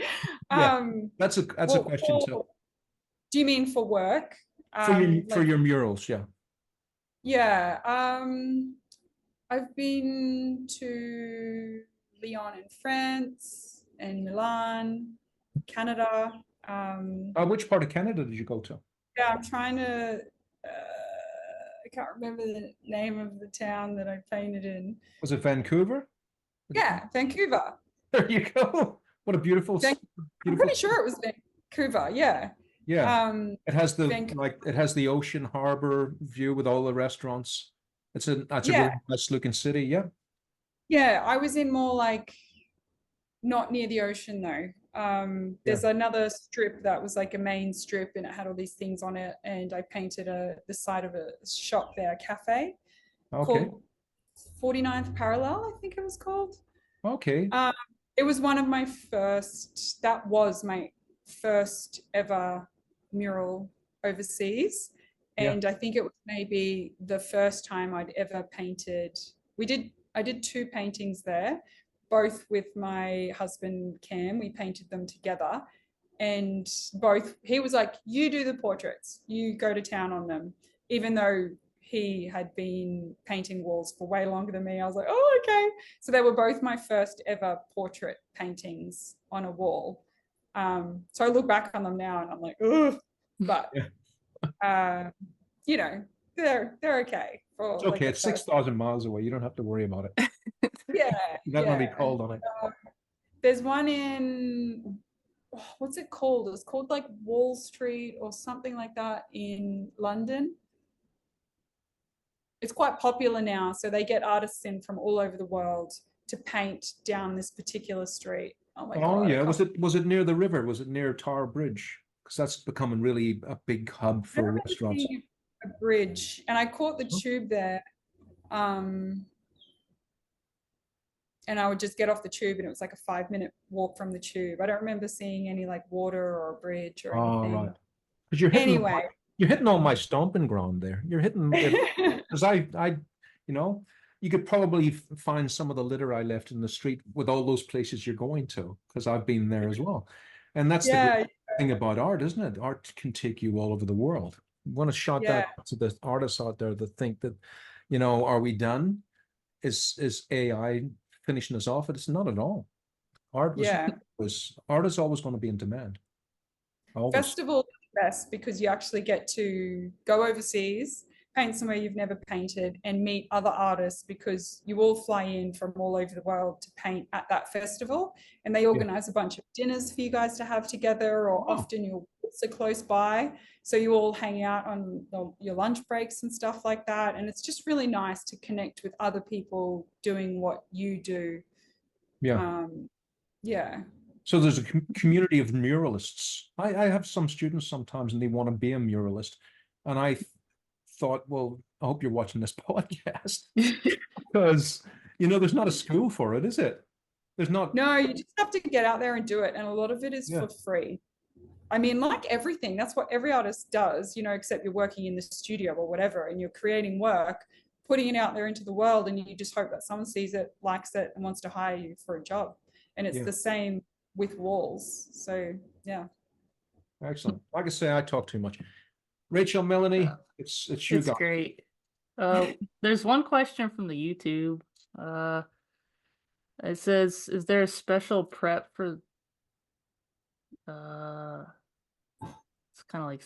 Yeah, that's a question too. Do you mean for work? For your murals, yeah. Yeah. I've been to Lyon in France and Milan, Canada. Which part of Canada did you go to? Yeah, I'm trying to. I can't remember the name of the town that I painted in. Was it Vancouver? Yeah, Vancouver. There you go. What a beautiful. I'm pretty sure it was Vancouver. Yeah. Yeah. It has the ocean harbor view with all the restaurants. That's a really nice looking city. Yeah. Yeah, I was in more like not near the ocean though. There's another strip that was like a main strip and it had all these things on it, and I painted the side of a shop there, a cafe called 49th Parallel, I think it was called. Okay. It was that was my first ever mural overseas. And I think it was maybe the first time I'd ever painted. I did 2 paintings there, both with my husband Cam. We painted them together, and he was like, "You do the portraits, you go to town on them," even though he had been painting walls for way longer than me. I was like, "Oh, okay." So they were both my first ever portrait paintings on a wall. So I look back on them now and I'm like, ugh, but they're okay. It's okay. It's 6,000 miles away. You don't have to worry about it. Yeah. You got to be cold on it. There's one in, what's it called? It's called like Wall Street or something like that in London. It's quite popular now. So they get artists in from all over the world to paint down this particular street. Oh my God. Yeah. Was it near the river? Was it near Tower Bridge? Because that's becoming really a big hub for restaurants. A bridge, and I caught the tube there. and I would just get off the tube and it was like a 5-minute walk from the tube. I don't remember seeing any like water or a bridge or Oh, anything. right. Because Anyway. you're hitting all my stomping ground there. You're hitting it because you know, you could probably find some of the litter I left in the street with all those places you're going to, because I've been there as well. And that's the Yeah, great thing about art, isn't it? Art can take you all over the world. I want to shout yeah, that out to the artists out there that think that, you know, are we done? Is AI finishing us off? It's not at all. yeah. Art is always going to be in demand. Always. Festival is best because you actually get to go overseas, paint somewhere you've never painted, and meet other artists because you all fly in from all over the world to paint at that festival. And they organize a bunch of dinners for you guys to have together, or often you're so close by. So you all hang out on your lunch breaks and stuff like that. And it's just really nice to connect with other people doing what you do. Yeah. Yeah. So there's a community of muralists. I have some students sometimes and they want to be a muralist. And I thought, well, I hope you're watching this podcast because, you know, there's not a school for it, is it? There's not. No, you just have to get out there and do it. And a lot of it is for free. I mean, like everything, that's what every artist does, you know, except you're working in the studio or whatever, and you're creating work, putting it out there into the world, and you just hope that someone sees it, likes it, and wants to hire you for a job. And it's the same with walls. So, yeah. Excellent. Like I say, I talk too much. Rachel, Melanie, it's you It's guys. great. There's one question from the YouTube. It says, is there a special prep for it's kind of like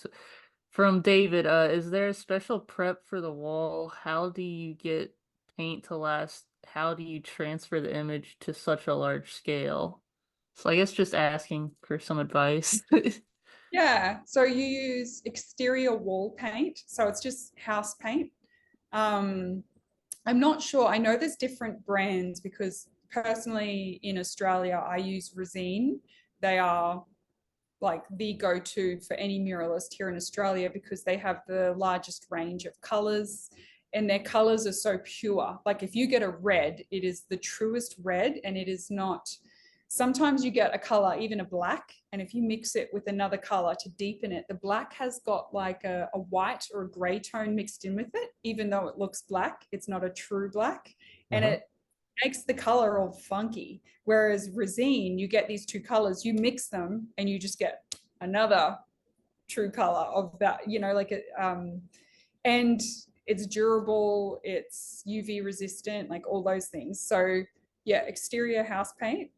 from David, is there a special prep for the wall? How do you get paint to last? How do you transfer the image to such a large scale? So I guess just asking for some advice. Yeah, so you use exterior wall paint, so it's just house paint. I'm not sure. I know there's different brands because personally in Australia, I use Resine. They are like the go-to for any muralist here in Australia because they have the largest range of colors and their colors are so pure. Like if you get a red, it is the truest red and it is not. Sometimes you get a color, even a black, and if you mix it with another color to deepen it, the black has got like a white or a gray tone mixed in with it, even though it looks black, it's not a true black. And it makes the color all funky. Whereas Resine, you get these two colors, you mix them and you just get another true color of that, you know, like it, and it's durable, it's UV resistant, like all those things. So yeah, exterior house paint.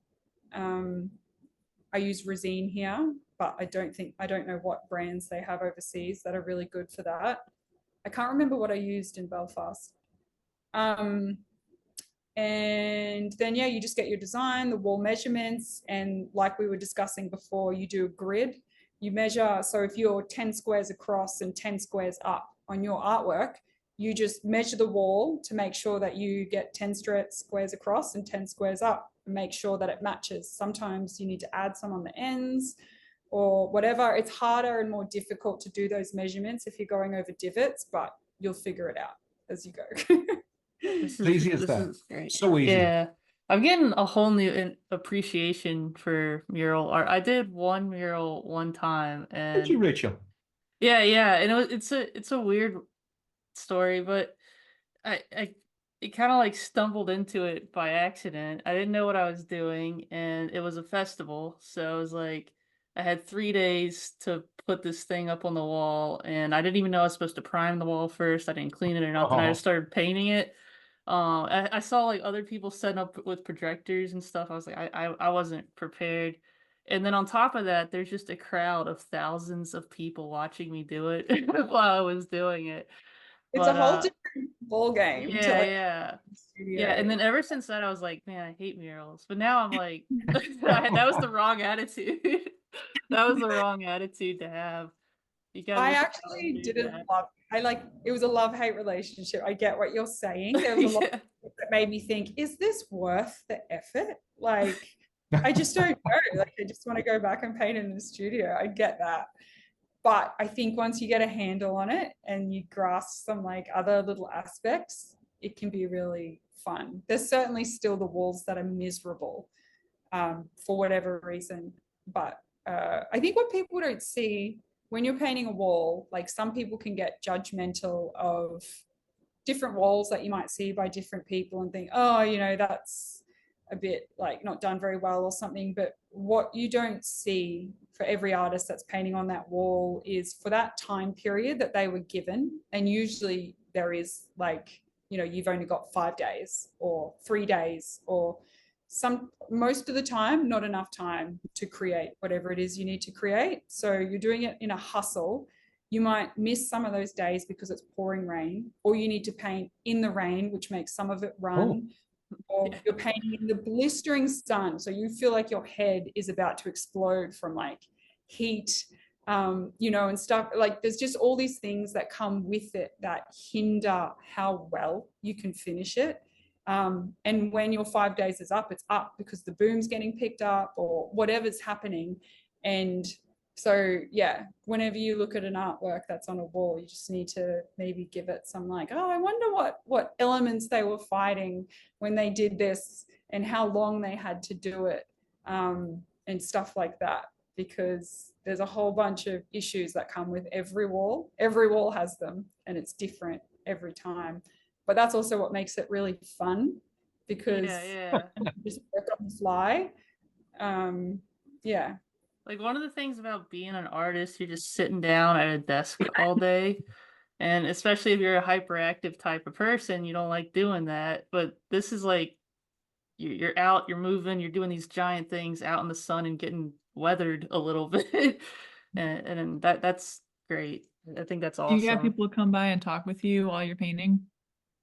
I use Resine here, but I don't know what brands they have overseas that are really good for that. I can't remember what I used in Belfast. And then, yeah, you just get your design, the wall measurements, and like we were discussing before, you do a grid. You measure, so if you're 10 squares across and 10 squares up on your artwork, you just measure the wall to make sure that you get 10 squares across and 10 squares up and make sure that it matches. Sometimes you need to add some on the ends or whatever. It's harder and more difficult to do those measurements if you're going over divots, but you'll figure it out as you go. This Easy as that. is great. So easy. Yeah. I'm getting a whole new appreciation for mural art. I did one mural one time and Thank you, Rachel. yeah, and it's a weird story, but I it kind of like stumbled into it by accident. I didn't know what I was doing and it was a festival, so I was like I had 3 days to put this thing up on the wall and I didn't even know I was supposed to prime the wall first. I didn't clean it or nothing. I just started painting it. I saw like other people setting up with projectors and stuff. I was like, I wasn't prepared. And then on top of that, there's just a crowd of thousands of people watching me do it while I was doing it. It's a whole different ball game. Yeah. And then ever since that, I was like, man, I hate murals. But now I'm like, that was the wrong attitude. That was the wrong attitude to have. I actually didn't love. It was a love-hate relationship. I get what you're saying. There was a lot that made me think, is this worth the effort? Like, I just don't know. Like, I just want to go back and paint in the studio. I get that. But I think once you get a handle on it and you grasp some like other little aspects, it can be really fun. There's certainly still the walls that are miserable for whatever reason. But I think what people don't see when you're painting a wall, like some people can get judgmental of different walls that you might see by different people and think, oh, you know, that's a bit like not done very well or something. But what you don't see for every artist that's painting on that wall is for that time period that they were given. And usually there is like, you know, you've only got 5 days or 3 days or most of the time, not enough time to create whatever it is you need to create. So you're doing it in a hustle. You might miss some of those days because it's pouring rain, or you need to paint in the rain, which makes some of it run. Or you're painting in the blistering sun, so you feel like your head is about to explode from like heat, you know, and stuff. Like there's just all these things that come with it that hinder how well you can finish it. And when your 5 days is up, it's up because the boom's getting picked up or whatever's happening. And so, yeah, whenever you look at an artwork that's on a wall, you just need to maybe give it some like, oh, I wonder what elements they were fighting when they did this and how long they had to do it, and stuff like that, because there's a whole bunch of issues that come with every wall. Every wall has them and it's different every time. But that's also what makes it really fun, because you just work on the fly. Yeah. Like one of the things about being an artist, you're just sitting down at a desk all day. And especially if you're a hyperactive type of person, you don't like doing that. But this is like you're out, you're moving, you're doing these giant things out in the sun and getting weathered a little bit. and that's great. I think that's Do awesome. you have people come by and talk with you while you're painting?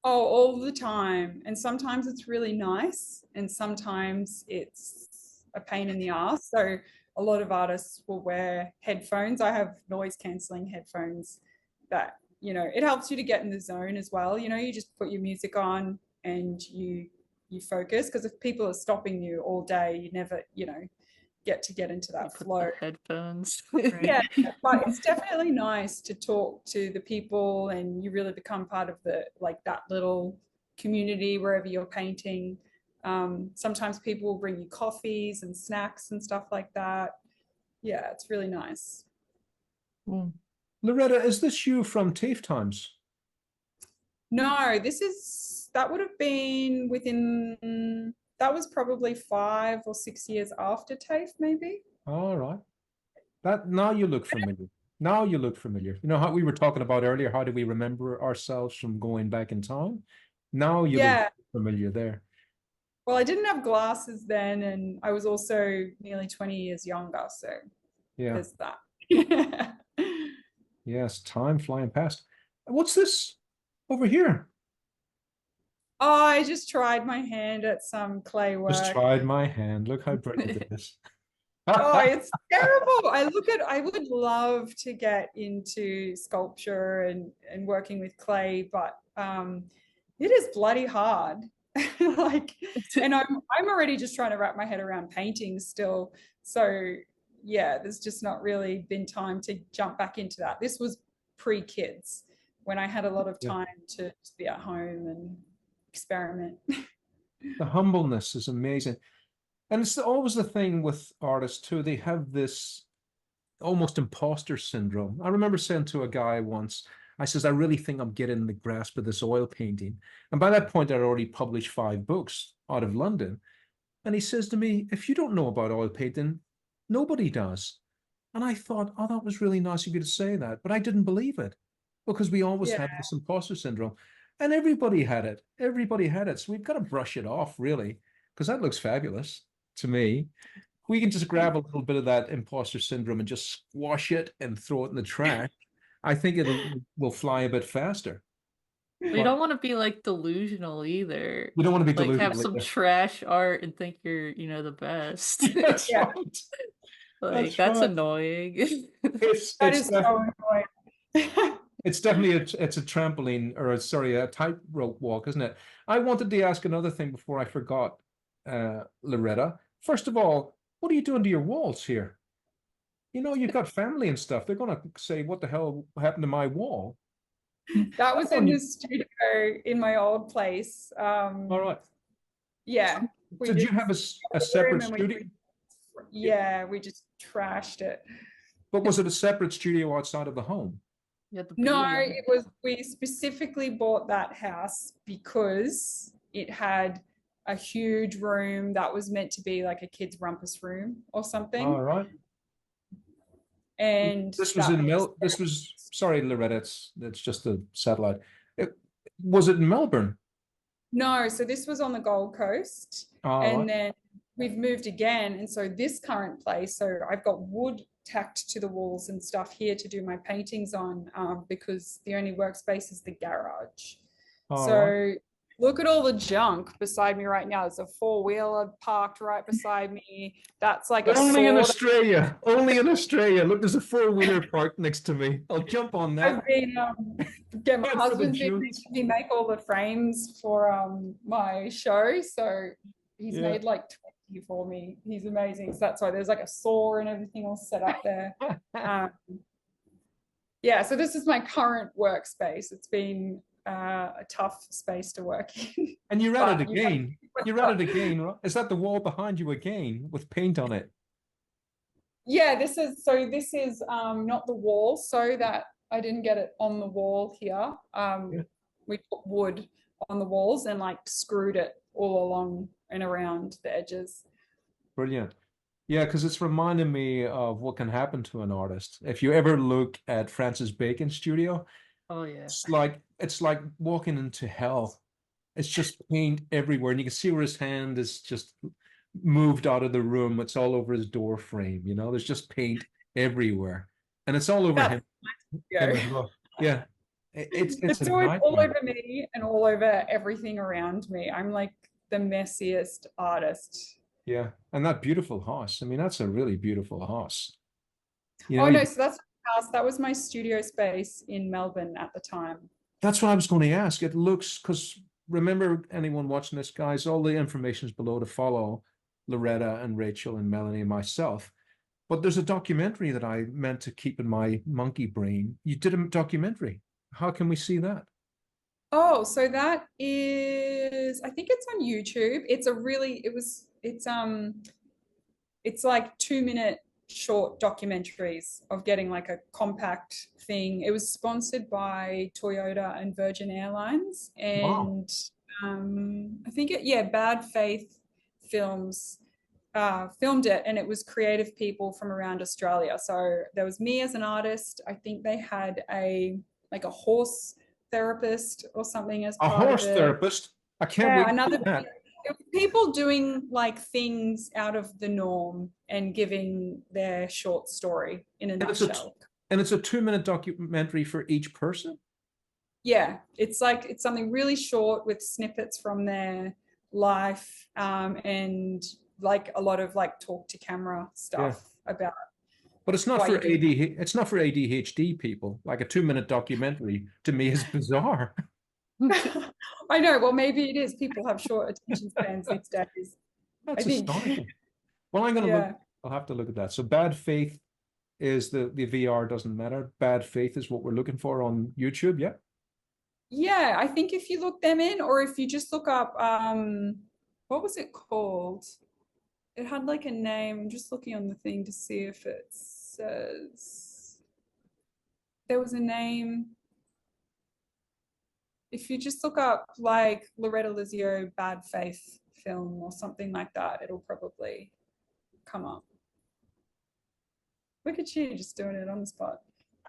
Oh, all the time. And sometimes it's really nice and sometimes it's a pain in the ass. So a lot of artists will wear headphones. I have noise cancelling headphones that, you know, it helps you to get in the zone as well. You know, you just put your music on and you focus, because if people are stopping you all day, you never, you know, get into that flow. Headphones. Yeah, but it's definitely nice to talk to the people and you really become part of the, like that little community wherever you're painting. Sometimes people will bring you coffees and snacks and stuff like that. Yeah, it's really nice. Loretta, is this you from TAFE times? No, that would have been within, that was probably 5 or 6 years after TAFE, maybe. All right. Now you look familiar. Now you look familiar. You know how we were talking about earlier, how do we remember ourselves from going back in time? Now you look familiar there. Well, I didn't have glasses then, and I was also nearly 20 years younger, so there's that. Yes, time flying past. What's this over here? Oh, I just tried my hand at some clay work. Just tried my hand. Look how brilliant it is. Oh, it's terrible. I would love to get into sculpture and working with clay, but it is bloody hard. Like, and I'm already just trying to wrap my head around painting still. So yeah, there's just not really been time to jump back into that. This was pre-kids, when I had a lot of time to just be at home and experiment. The humbleness is amazing. And it's always the thing with artists too, they have this almost imposter syndrome. I remember saying to a guy once, I says, I really think I'm getting the grasp of this oil painting. And by that point, I'd already published 5 books out of London. And he says to me, if you don't know about oil painting, nobody does. And I thought, oh, that was really nice of you to say that. But I didn't believe it, because we always have this imposter syndrome. And everybody had it. Everybody had it. So we've got to brush it off, really, because that looks fabulous to me. We can just grab a little bit of that imposter syndrome and just squash it and throw it in the trash. I think will fly a bit faster. You don't want to be like delusional either. You don't want to be like delusional. Have some trash art and think you're, you know, the best. That's right. Like that's annoying. That is so annoying. It's definitely it's a trampoline, or a tightrope walk, isn't it? I wanted to ask another thing before I forgot, Loretta. First of all, what are you doing to your walls here? You know, you've got family and stuff. They're going to say, what the hell happened to my wall? That was Oh, in you- the studio in my old place. All right. Yeah. We Did you just have a got the separate room and studio? yeah, we just trashed it. But was it a separate studio outside of the home? You had the No, beauty of it was, we specifically bought that house because it had a huge room that was meant to be like a kid's rumpus room or something. All right. And This was that in Mel. This was, sorry, Loretta. It's just a satellite. Was it in Melbourne? No, so this was on the Gold Coast, All and right. then we've moved again. And so this current place, so I've got wood tacked to the walls and stuff here to do my paintings on, because the only workspace is the garage. All So right. look at all the junk beside me right now. There's a four-wheeler parked right beside me. That's like a Only in sword. Australia. Only in Australia. Look, there's a four-wheeler parked next to me. I'll jump on that. I've been my For the husband's been Jews. making me make all the frames for my show. So he's Yeah. made like 20 for me. He's amazing. So that's why there's like a saw and everything all set up there. Yeah, so this is my current workspace. It's been a tough space to work in. And you're at But it again. You're at it again, right? Is that the wall behind you again with paint on it? Yeah, this is not the wall, so that I didn't get it on the wall here. Yeah. We put wood on the walls and like screwed it all along and around the edges. Brilliant. Yeah, because it's reminding me of what can happen to an artist. If you ever look at Francis Bacon's studio, Oh yeah. it's like walking into hell. It's just paint everywhere, and you can see where his hand is just moved out of the room. It's all over his door frame, you know. There's just paint everywhere, and it's all over That's him Yeah. as well. Yeah, it's It's a always all nightmare. over me and all over everything around me. I'm like the messiest artist. Yeah, and that beautiful house. I mean, that's a really beautiful house. You know, Oh no, so that's the house. That was my studio space in Melbourne at the time. that's what I was going to ask. It looks, because remember, anyone watching this, guys, all the information is below to follow Loretta and Rachel and Melanie and myself. But there's a documentary that I meant to keep in my monkey brain. You did a documentary. How can we see that? Oh, so that is, I think it's on YouTube. It's like 2-minute short documentaries of getting like a compact thing. It was sponsored by Toyota and Virgin Airlines, Wow. and I think Bad Faith Films filmed it, and it was creative people from around Australia. So there was me as an artist. I think they had a horse therapist or something as A part horse of it. therapist. I can't wait Another for that. people doing like things out of the norm and giving their short story in a nutshell. And it's a 2-minute documentary for each person. Yeah, it's something really short with snippets from their life, and like a lot of like talk to camera stuff about. But it's not why for you do ADHD. It's not for ADHD people. Like a 2-minute documentary to me is bizarre. I know. Well, maybe it is. People have short attention spans these days. That's I think. astonishing. Well, I'm gonna Yeah. look. I'll have to look at that. So Bad Faith is the VR doesn't matter. Bad Faith is what we're looking for on YouTube. Yeah. Yeah, I think if you look them in, or if you just look up, what was it called? It had like a name. I'm just looking on the thing to see if it says there was a name. If you just look up like Loretta Lizzio Bad Faith film or something like that, it'll probably come up. Look at you just doing it on the spot.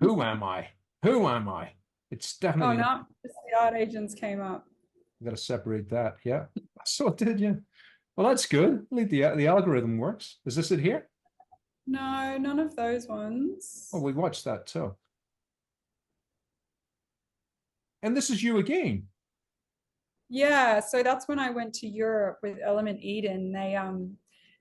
Who am I? Who am I? It's Oh definitely. no, just the art agents came up. Got to separate that. Yeah. So it did. Yeah. Well, that's good. At least the algorithm works. Is this it here? No, none of those ones. Oh, we watched that too. And this is you again. Yeah, so that's when I went to Europe with Element Eden.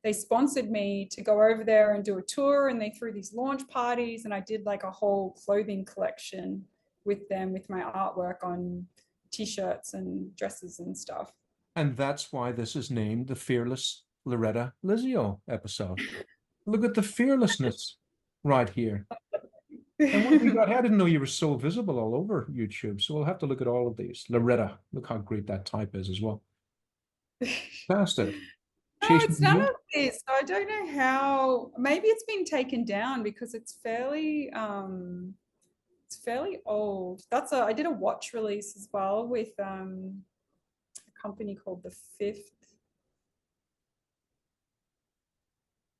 They sponsored me to go over there and do a tour, and they threw these launch parties, and I did like a whole clothing collection with them with my artwork on t-shirts and dresses and stuff. And that's why this is named the Fearless Loretta Lizzio episode. Look at the fearlessness right here. And what have we got? I didn't know you were so visible all over YouTube. So we'll have to look at all of these. Loretta, look how great that type is as well. Fantastic. No, Chasing it's none you. of this. I don't know how. Maybe it's been taken down because it's fairly old. I did a watch release as well with a company called The Fifth.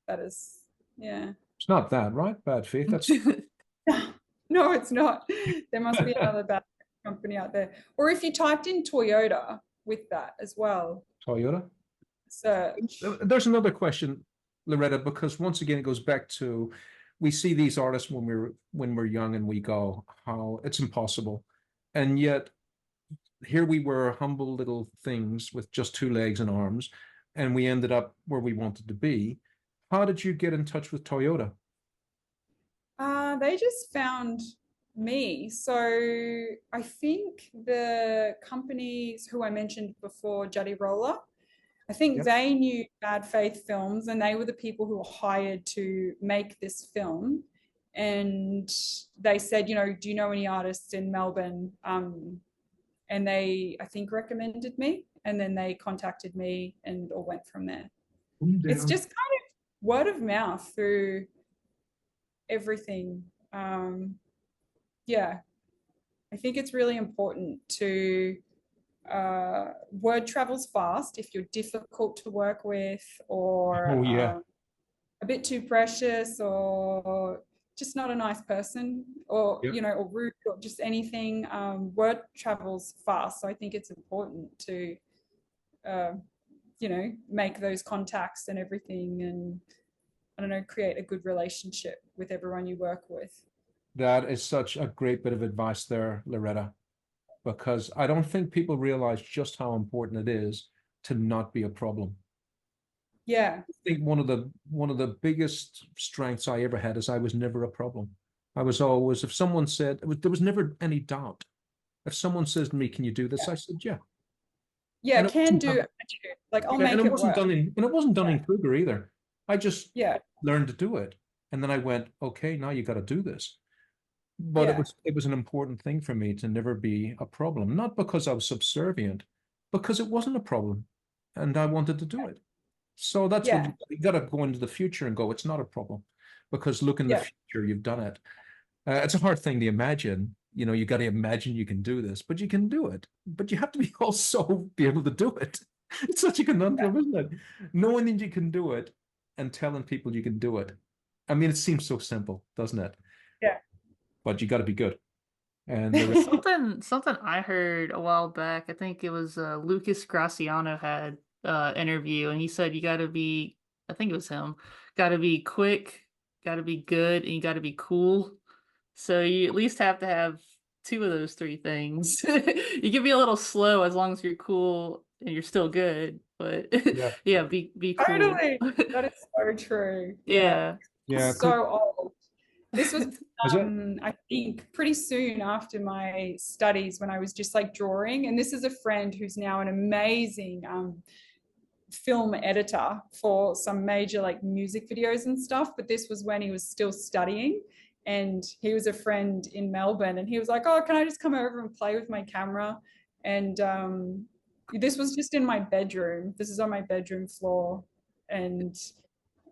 That is, yeah. It's not that, right? Bad faith. That's No, it's not. There must be another bad company out there. Or if you typed in Toyota with that as well, Toyota. search. There's another question, Loretta, because once again it goes back to we see these artists when we're young and we go, how it's impossible. And yet here we were humble little things with just 2 legs and arms, and we ended up where we wanted to be. How did you get in touch with Toyota? They just found me. So I think the companies who I mentioned before, Juddy Roller, I think Yep. they knew Bad Faith Films, and they were the people who were hired to make this film. And they said, do you know any artists in Melbourne? And they, I think, recommended me, and then they contacted me and all went from there. It's just kind of word of mouth through everything. Yeah, I think it's really important to word travels fast if you're difficult to work with, or Oh yeah. a bit too precious, or just not a nice person, or Yep. or rude, or just anything. Word travels fast, so I think it's important to make those contacts and everything, and I don't know, create a good relationship with everyone you work with. That is such a great bit of advice there, Loretta, because I don't think people realize just how important it is to not be a problem. Yeah. I think one of the biggest strengths I ever had is I was never a problem. I was always, if someone said, there was never any doubt. If someone says to me, "Can you do this?" I said, "Yeah." Yeah, And it can wasn't do done, attitude. Like, I'll yeah, and make it it wasn't work. done in, and it wasn't done Yeah. in Kruger either. I just Yeah. learned to do it, and then I went, "Okay, now you got to do this." But Yeah. it was an important thing for me to never be a problem, not because I was subservient, because it wasn't a problem, and I wanted to do it. So that's what Yeah. you got to go into the future and go, it's not a problem, because look in the Yeah. future, you've done it. It's a hard thing to imagine. You got to imagine you can do this, but you can do it. But you have to be also be able to do it. It's such a conundrum, isn't it? Knowing that you can do it and telling people you can do it. I mean, it seems so simple, doesn't it? Yeah. But you got to be good. And the Something I heard a while back, I think it was Lucas Graciano had interview, and he said you got to be, I think it was him, got to be quick, got to be good, and you got to be cool. So you at least have to have two of those three things. You can be a little slow as long as you're cool and you're still good, but yeah, yeah, be cool. Totally. That is so true. Yeah. yeah, So old. This was, is it? I think, pretty soon after my studies, when I was just like drawing. And this is a friend who's now an amazing film editor for some major like music videos and stuff. But this was when he was still studying. And he was a friend in Melbourne. And he was like, "Oh, can I just come over and play with my camera?" And this was just in my bedroom. This is on my bedroom floor. And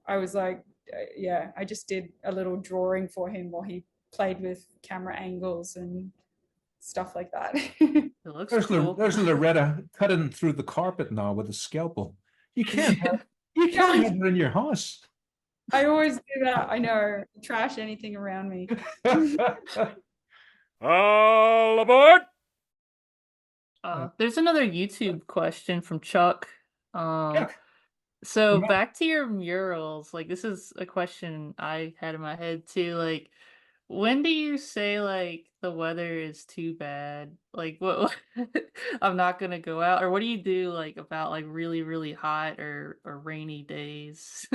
I was like, yeah, I just did a little drawing for him while he played with camera angles and stuff like that. It looks cool. There's Loretta cutting through the carpet now with a scalpel. You can't have her in your house. I always do that. I know. Trash anything around me. All aboard! There's another YouTube question from Chuck. Yeah. So Yeah. back to your murals, like this is a question I had in my head too. Like, when do you say like the weather is too bad? Like what I'm not gonna go out, or what do you do like about like really, really hot or rainy days?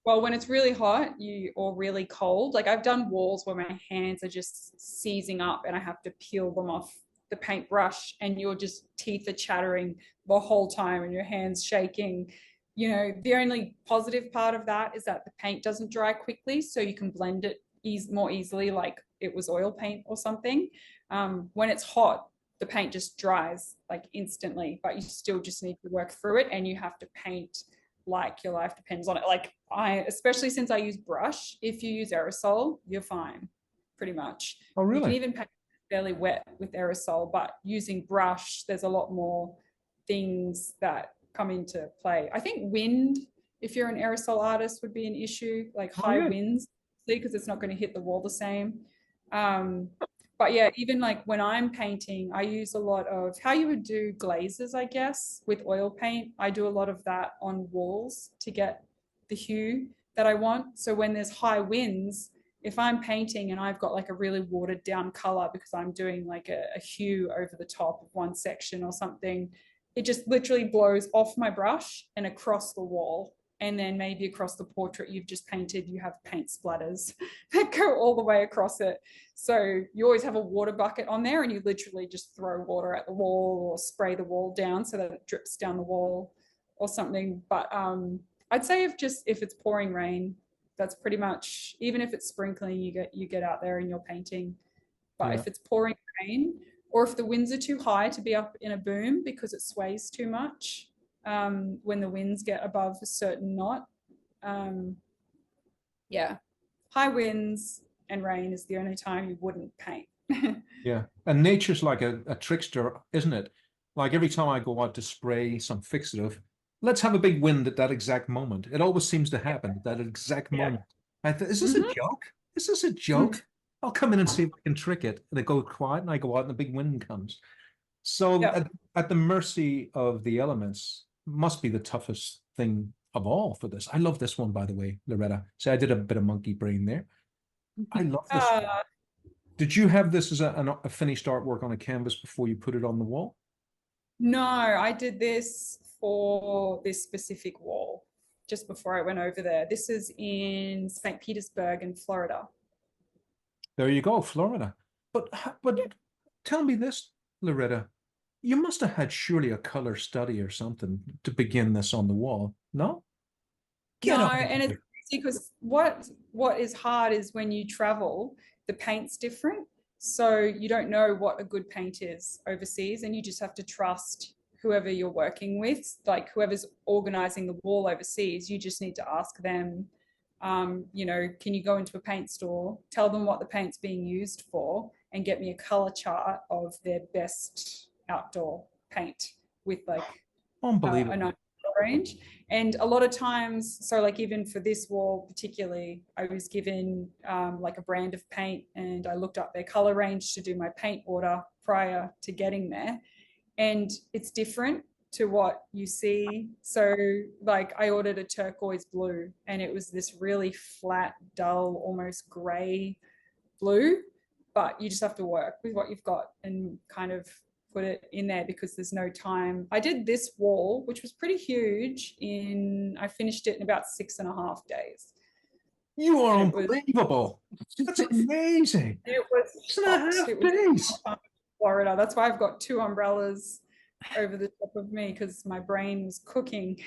Well, when it's really hot, or really cold, like I've done walls where my hands are just seizing up and I have to peel them off the paintbrush, and your just teeth are chattering the whole time and your hands shaking. The only positive part of that is that the paint doesn't dry quickly, so you can blend it more easily, like it was oil paint or something. When it's hot, the paint just dries like instantly, but you still just need to work through it, and you have to paint like your life depends on it. Like especially since I use brush, if you use aerosol, you're fine, pretty much. Oh, You can really? even paint fairly wet with aerosol, but using brush, there's a lot more things that come into play. I think wind, if you're an aerosol artist, would be an issue, like Oh, high yeah. winds, because it's not going to hit the wall the same. But yeah, even like when I'm painting, I use a lot of how you would do glazes, I guess, with oil paint. I do a lot of that on walls to get the hue that I want. So when there's high winds, if I'm painting and I've got like a really watered down color because I'm doing like a hue over the top of one section or something, it just literally blows off my brush and across the wall. And then maybe across the portrait you've just painted, you have paint splatters that go all the way across it. So you always have a water bucket on there, and you literally just throw water at the wall or spray the wall down so that it drips down the wall or something. But I'd say if it's pouring rain, that's pretty much, even if it's sprinkling, you get out there and you're painting. But Yeah. if it's pouring rain, or if the winds are too high to be up in a boom because it sways too much, when the winds get above a certain knot, yeah, high winds and rain is the only time you wouldn't paint. Yeah. And nature's like a trickster, isn't it? Like every time I go out to spray some fixative, let's have a big wind at that exact moment. It always seems to happen at that exact Yeah. moment. Is this a joke? Is this a joke? I'll come in and see if I can trick it. And it goes quiet, and I go out and the big wind comes. So Yeah. at the mercy of the elements must be the toughest thing of all for this. I love this one, by the way, Loretta. So I did a bit of monkey brain there. I love this. Did you have this as a finished artwork on a canvas before you put it on the wall? No, I did this for this specific wall just before I went over there. This is in St. Petersburg in Florida. There you go, Florida. But tell me this, Loretta. You must have had surely a color study or something to begin this on the wall, no? Get No, on and it's here. because what is hard is when you travel, the paint's different. So you don't know what a good paint is overseas, and you just have to trust whoever you're working with, like whoever's organizing the wall overseas. You just need to ask them, can you go into a paint store, tell them what the paint's being used for, and get me a color chart of their best outdoor paint with like Unbelievable. a nice range. And a lot of times, so like even for this wall particularly, I was given like a brand of paint, and I looked up their color range to do my paint order prior to getting there, and it's different to what you see. So like I ordered a turquoise blue, and it was this really flat, dull, almost gray blue, but you just have to work with what you've got and kind of put it in there because there's no time. I did this wall, which was pretty huge, I finished it in about 6.5 days. You are And it was- unbelievable. That's amazing. It was 6.5 hot. It was days. hot in Florida. That's why I've got 2 umbrellas over the top of me, because my brain was cooking.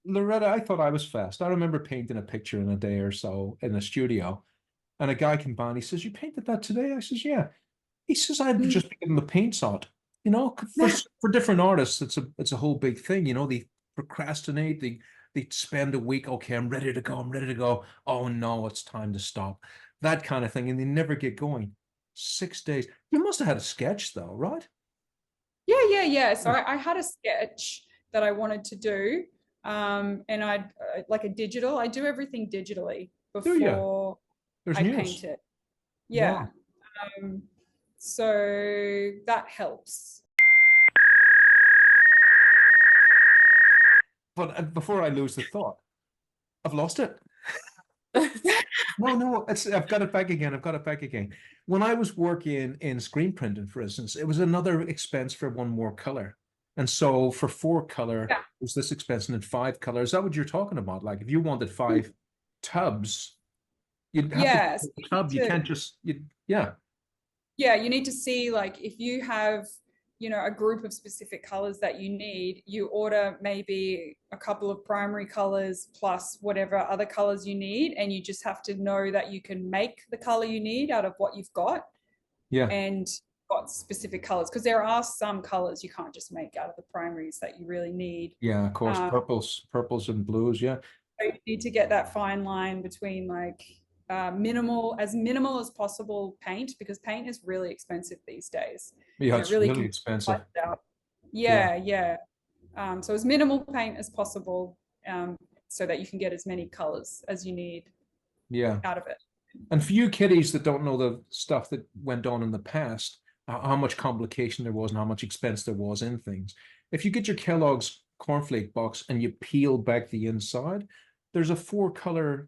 Loretta, I thought I was fast. I remember painting a picture in a day or so in a studio, and a guy came by and he says, "You painted that today?" I says, "Yeah." He says, "I'd just be getting the paints out." You know, for different artists, it's a whole big thing. You know, they procrastinate, they spend a week, okay, I'm ready to go, I'm ready to go. Oh no, it's time to stop. That kind of thing, and they never get going. 6 days. You must have had a sketch though, right? Yeah. So I had a sketch that I wanted to do, and I like a digital. I do everything digitally Do you? before There's I news. paint it. Yeah. Wow. So that helps. But before I lose the thought, I've lost it. No, I've got it back again. I've got it back again. When I was working in screen printing, for instance, it was another expense for one more color. And so for 4 color, Yeah. it was this expense, and then 5 colors. Is that what you're talking about? Like if you wanted 5 tubs, you'd have Yes. to pick a tub. You can't just, yeah. Yeah, you need to see, like, if you have, you know, a group of specific colors that you need, you order maybe a couple of primary colors plus whatever other colors you need, and you just have to know that you can make the color you need out of what you've got. Yeah. And got specific colors, because there are some colors you can't just make out of the primaries that you really need. Yeah, of course, purples and blues. Yeah. So you need to get that fine line between like minimal as possible paint, because paint is really expensive these days. Yeah, and it's it really really expensive. Yeah. So as minimal paint as possible, so that you can get as many colors as you need out of it. And for you kiddies that don't know the stuff that went on in the past, how much complication there was and how much expense there was in things. If you get your Kellogg's cornflake box and you peel back the inside, there's a 4-color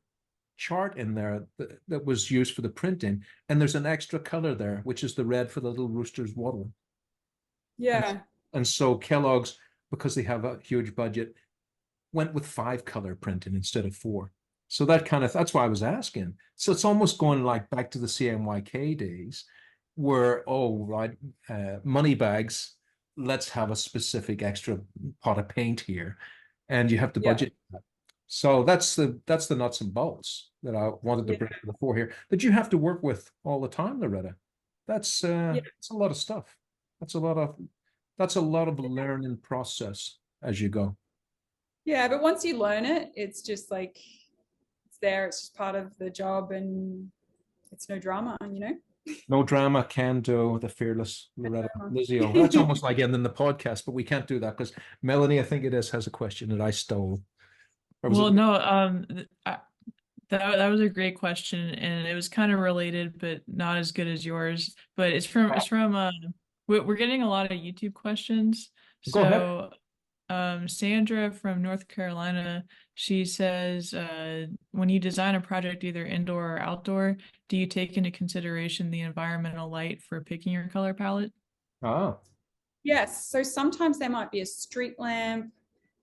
chart in there that was used for the printing, and there's an extra color there, which is the red for the little rooster's waddle. Yeah. And so Kellogg's, because they have a huge budget, went with 5-color printing instead of 4. So that's why I was asking. So it's almost going like back to the CMYK days where, money bags, let's have a specific extra pot of paint here, and you have to budget that. So that's the nuts and bolts that I wanted to bring to the fore here, that you have to work with all the time, Loretta. That's a lot of stuff. That's a lot of learning process as you go. Yeah, but once you learn it, it's just like it's there. It's just part of the job, and it's no drama, you know. No drama, can do. The fearless Loretta Lizzio. That's almost like ending the podcast, but we can't do that because Melanie, I think it is, has a question that I stole. Well, no, that was a great question, and it was kind of related, but not as good as yours. But it's from we're getting a lot of YouTube questions. Go ahead. Sandra from North Carolina, she says, when you design a project, either indoor or outdoor, do you take into consideration the environmental light for picking your color palette? Oh. Yes. So sometimes there might be a street lamp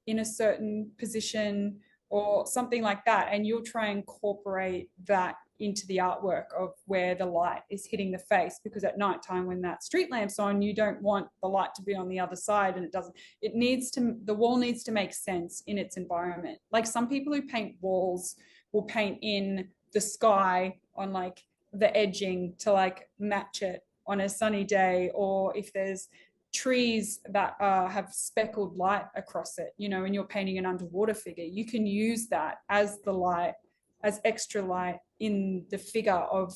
in a certain position or something like that, and you'll try and incorporate that into the artwork of where the light is hitting the face, because at nighttime when that street lamp's on, you don't want the light to be on the other side, and the wall needs to make sense in its environment. Like some people who paint walls will paint in the sky on like the edging to like match it on a sunny day, or if there's trees that have speckled light across it, you know, and you're painting an underwater figure, you can use that as the light, as extra light in the figure of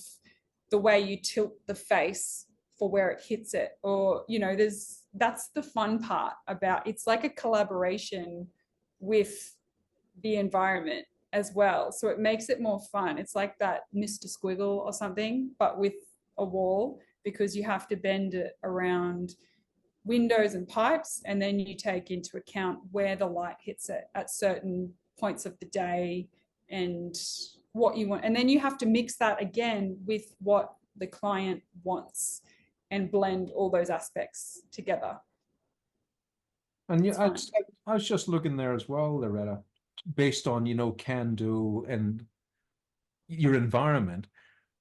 the way you tilt the face for where it hits it. Or, you know, that's the fun part about it's like a collaboration with the environment as well. So it makes it more fun. It's like that Mr. Squiggle or something, but with a wall, because you have to bend it around windows and pipes, and then you take into account where the light hits it at certain points of the day and what you want, and then you have to mix that again with what the client wants and blend all those aspects together. And yeah, I was just looking there as well, Loretta, based on, you know, can do and your environment.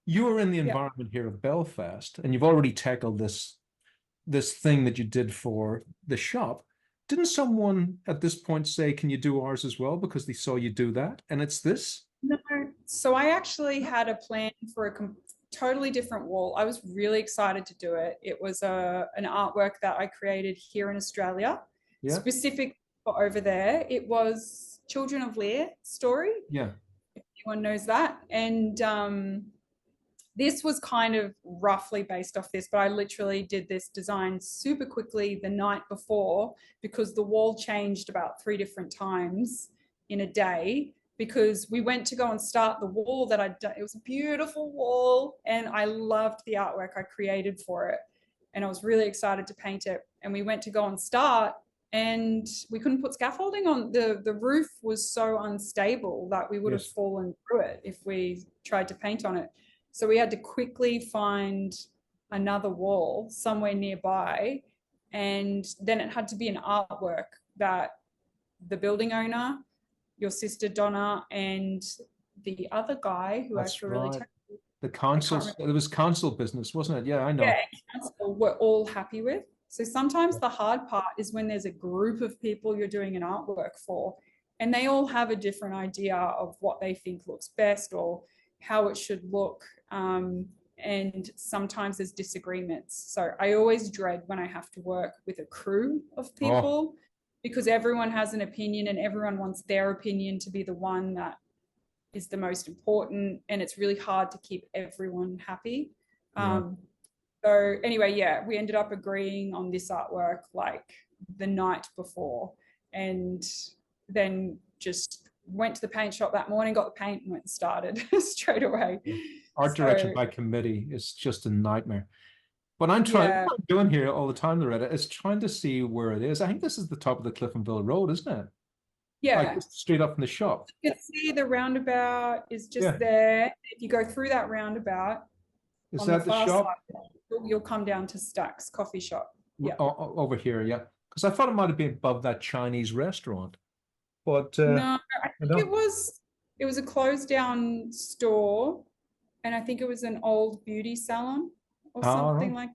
You're in the environment here of Belfast, and you've already tackled this thing that you did for the shop. Didn't someone at this point say, can you do ours as well, because they saw you do that? And it's this? No. So I actually had a plan for a totally different wall. I was really excited to do it. It was an artwork that I created here in Australia, specific for over there. It was Children of Lear story. Yeah. If anyone knows that. And this was kind of roughly based off this, but I literally did this design super quickly the night before, because the wall changed about 3 different times in a day, because we went to go and start the wall that I'd done. It was a beautiful wall, and I loved the artwork I created for it, and I was really excited to paint it. And we went to go and start, and we couldn't put scaffolding on. The roof was so unstable that we would have fallen through it if we tried to paint on it. So we had to quickly find another wall somewhere nearby. And then it had to be an artwork that the building owner, your sister Donna, and the other guy who I feel really terrible. The council, it was council business, wasn't it? Yeah, I know. Yeah, council were all happy with. So sometimes the hard part is when there's a group of people you're doing an artwork for, and they all have a different idea of what they think looks best or how it should look. And sometimes there's disagreements. So I always dread when I have to work with a crew of people because everyone has an opinion and everyone wants their opinion to be the one that is the most important. And it's really hard to keep everyone happy. So anyway, yeah, we ended up agreeing on this artwork like the night before, and then just went to the paint shop that morning, got the paint and went and started straight away. Art direction by committee is just a nightmare. But I'm trying, what I'm doing here all the time, Loretta, is trying to see where it is. I think this is the top of the Cliftonville Road, isn't it? Yeah. Like straight up from the shop. You can see the roundabout is just there. If you go through that roundabout, is that the shop? Side, you'll come down to Stack's coffee shop. Yeah. Over here, yeah. Because I thought it might have been above that Chinese restaurant. But no, I think it was a closed down store, and I think it was an old beauty salon or something like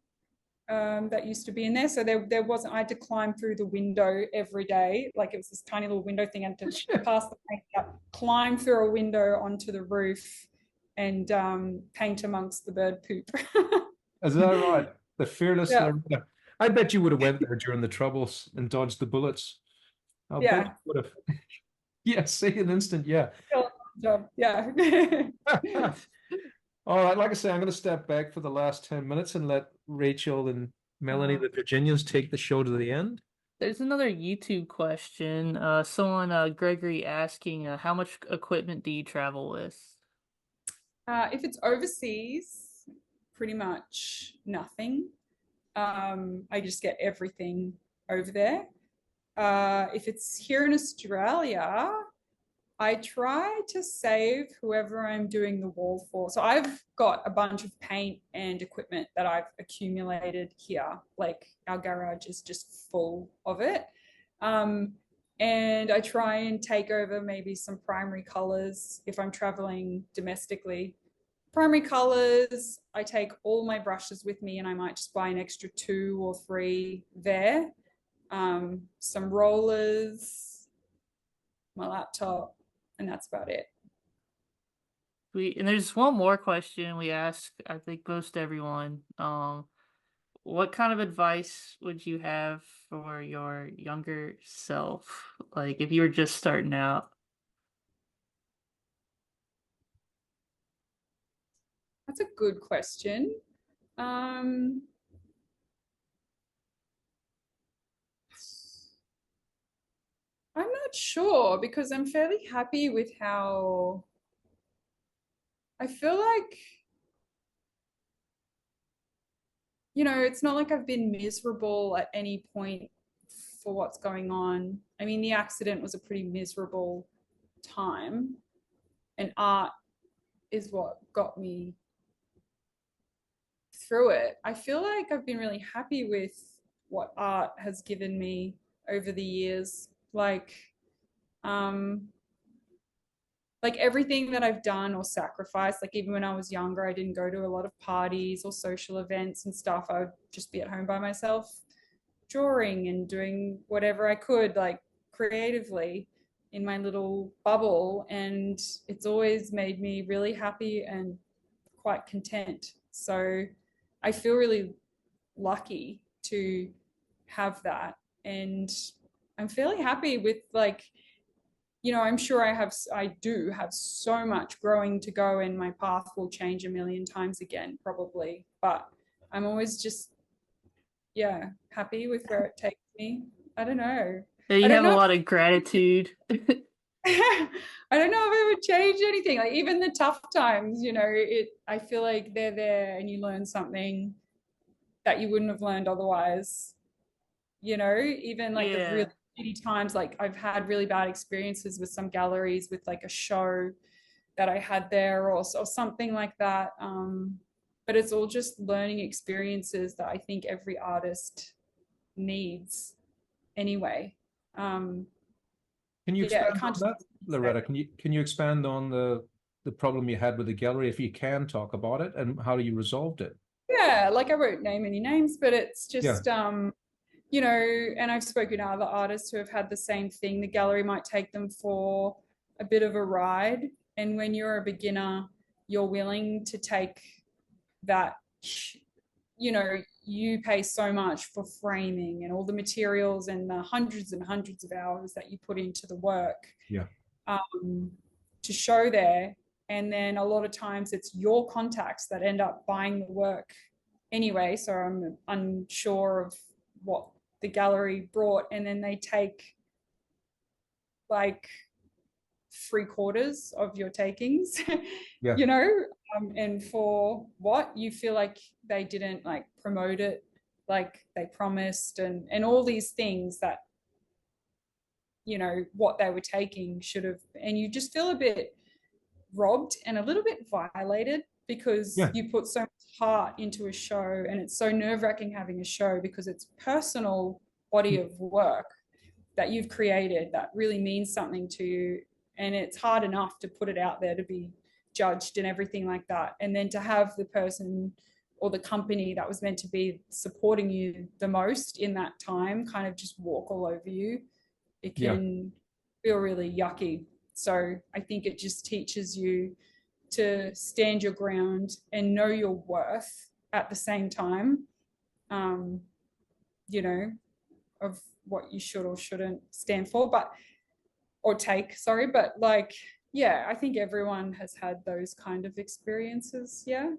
that used to be in there. So there wasn't, I had to climb through the window every day. Like it was this tiny little window thing. I had to pass the paint up, climb through a window onto the roof and paint amongst the bird poop. Is that right? The fearless. I bet you would have went there during the troubles and dodged the bullets. I bet you would have. Yeah, see an instant, yeah. Yeah. All right, like I say, I'm going to step back for the last 10 minutes and let Rachel and Melanie, the Virginians, take the show to the end. There's another YouTube question. Someone, Gregory, asking, how much equipment do you travel with? If it's overseas, pretty much nothing. I just get everything over there. If it's here in Australia, I try to save whoever I'm doing the wall for. So I've got a bunch of paint and equipment that I've accumulated here. Like our garage is just full of it. And I try and take over maybe some primary colors if I'm traveling domestically. Primary colors, I take all my brushes with me and I might just buy an extra 2 or 3 there. Some rollers, my laptop, and that's about it. And there's one more question we ask, I think, most everyone. What kind of advice would you have for your younger self? Like if you were just starting out? That's a good question. I'm not sure because I'm fairly happy with how I feel like, you know, it's not like I've been miserable at any point for what's going on. I mean, the accident was a pretty miserable time, and art is what got me through it. I feel like I've been really happy with what art has given me over the years. Like everything that I've done or sacrificed, like even when I was younger, I didn't go to a lot of parties or social events and stuff. I would just be at home by myself, drawing and doing whatever I could, like creatively in my little bubble. And it's always made me really happy and quite content. So I feel really lucky to have that. And I'm fairly happy with, like, you know, I'm sure I do have so much growing to go and my path will change a million times again, probably. But I'm always just, happy with where it takes me. I don't know. You have a lot of gratitude. I don't know if it would change anything. Like even the tough times, you know, I feel like they're there and you learn something that you wouldn't have learned otherwise. You know, even like the really shitty times, like I've had really bad experiences with some galleries with like a show that I had there or something like that. But it's all just learning experiences that I think every artist needs anyway. Can you expand on that, Loretta? Can you expand on the problem you had with the gallery, if you can talk about it, and how you resolved it? Yeah, like I won't name any names, but it's just you know, and I've spoken to other artists who have had the same thing. The gallery might take them for a bit of a ride. And when you're a beginner, you're willing to take that, you know, you pay so much for framing and all the materials and the hundreds and hundreds of hours that you put into the work. Yeah. To show there. And then a lot of times it's your contacts that end up buying the work anyway. So I'm unsure of what the gallery brought. And then they take like 3/4 of your takings, Yeah. you know, and for what you feel like they didn't like promote it like they promised, and all these things that, you know, what they were taking should have, and you just feel a bit robbed and a little bit violated because you put so much heart into a show, and it's so nerve-wracking having a show because it's personal body of work that you've created that really means something to you, and it's hard enough to put it out there to be judged and everything like that, and then to have the person or the company that was meant to be supporting you the most in that time kind of just walk all over you, it can feel really yucky. So I think it just teaches you to stand your ground and know your worth at the same time, you know, of what you should or shouldn't stand for, or take, sorry. But like, yeah, I think everyone has had those kind of experiences. Yeah.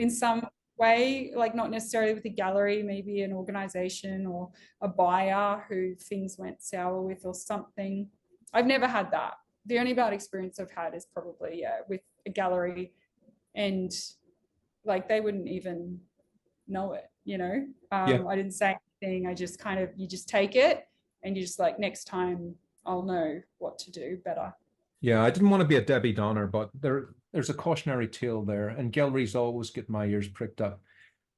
In some way, like not necessarily with a gallery, maybe an organization or a buyer who things went sour with or something. I've never had that. The only bad experience I've had is probably with a gallery, and like they wouldn't even know it, you know. I didn't say anything. I just kind of, you just take it and you just like, next time I'll know what to do better. Yeah, I didn't want to be a Debbie Downer, but there's a cautionary tale there, and galleries always get my ears pricked up.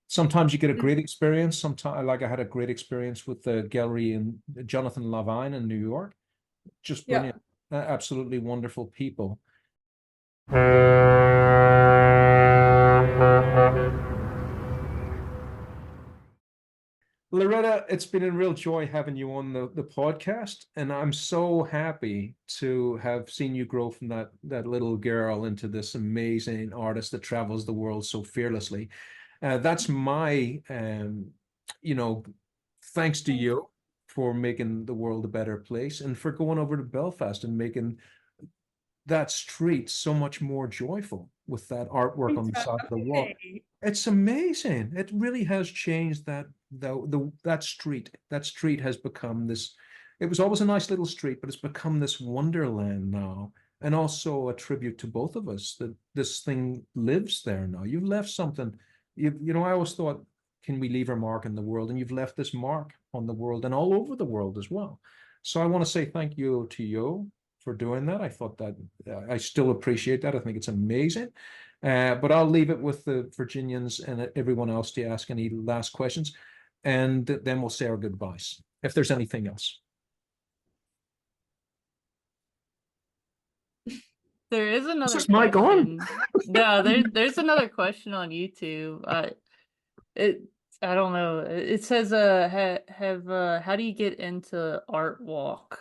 Sometimes you get a great experience. Sometimes, like I had a great experience with the gallery in Jonathan Lavine in New York. Just brilliant, absolutely wonderful people. Loretta, it's been a real joy having you on the podcast, and I'm so happy to have seen you grow from that little girl into this amazing artist that travels the world so fearlessly. That's my, you know, thanks to you for making the world a better place and for going over to Belfast and making that street so much more joyful with that artwork on the side of the wall. It's amazing. It really has changed that that street. That street has become this. It was always a nice little street, but it's become this wonderland now, and also a tribute to both of us that this thing lives there now. You've left something. You know, I always thought, can we leave our mark in the world? And you've left this mark on the world and all over the world as well. So I want to say thank you to you for doing that. I thought that I still appreciate that. I think it's amazing. But I'll leave it with the Virginians and everyone else to ask any last questions, and then we'll say our goodbyes if there's anything else. There is another Is Mike on? No, there's another question on YouTube. I don't know. It says how do you get into art walk?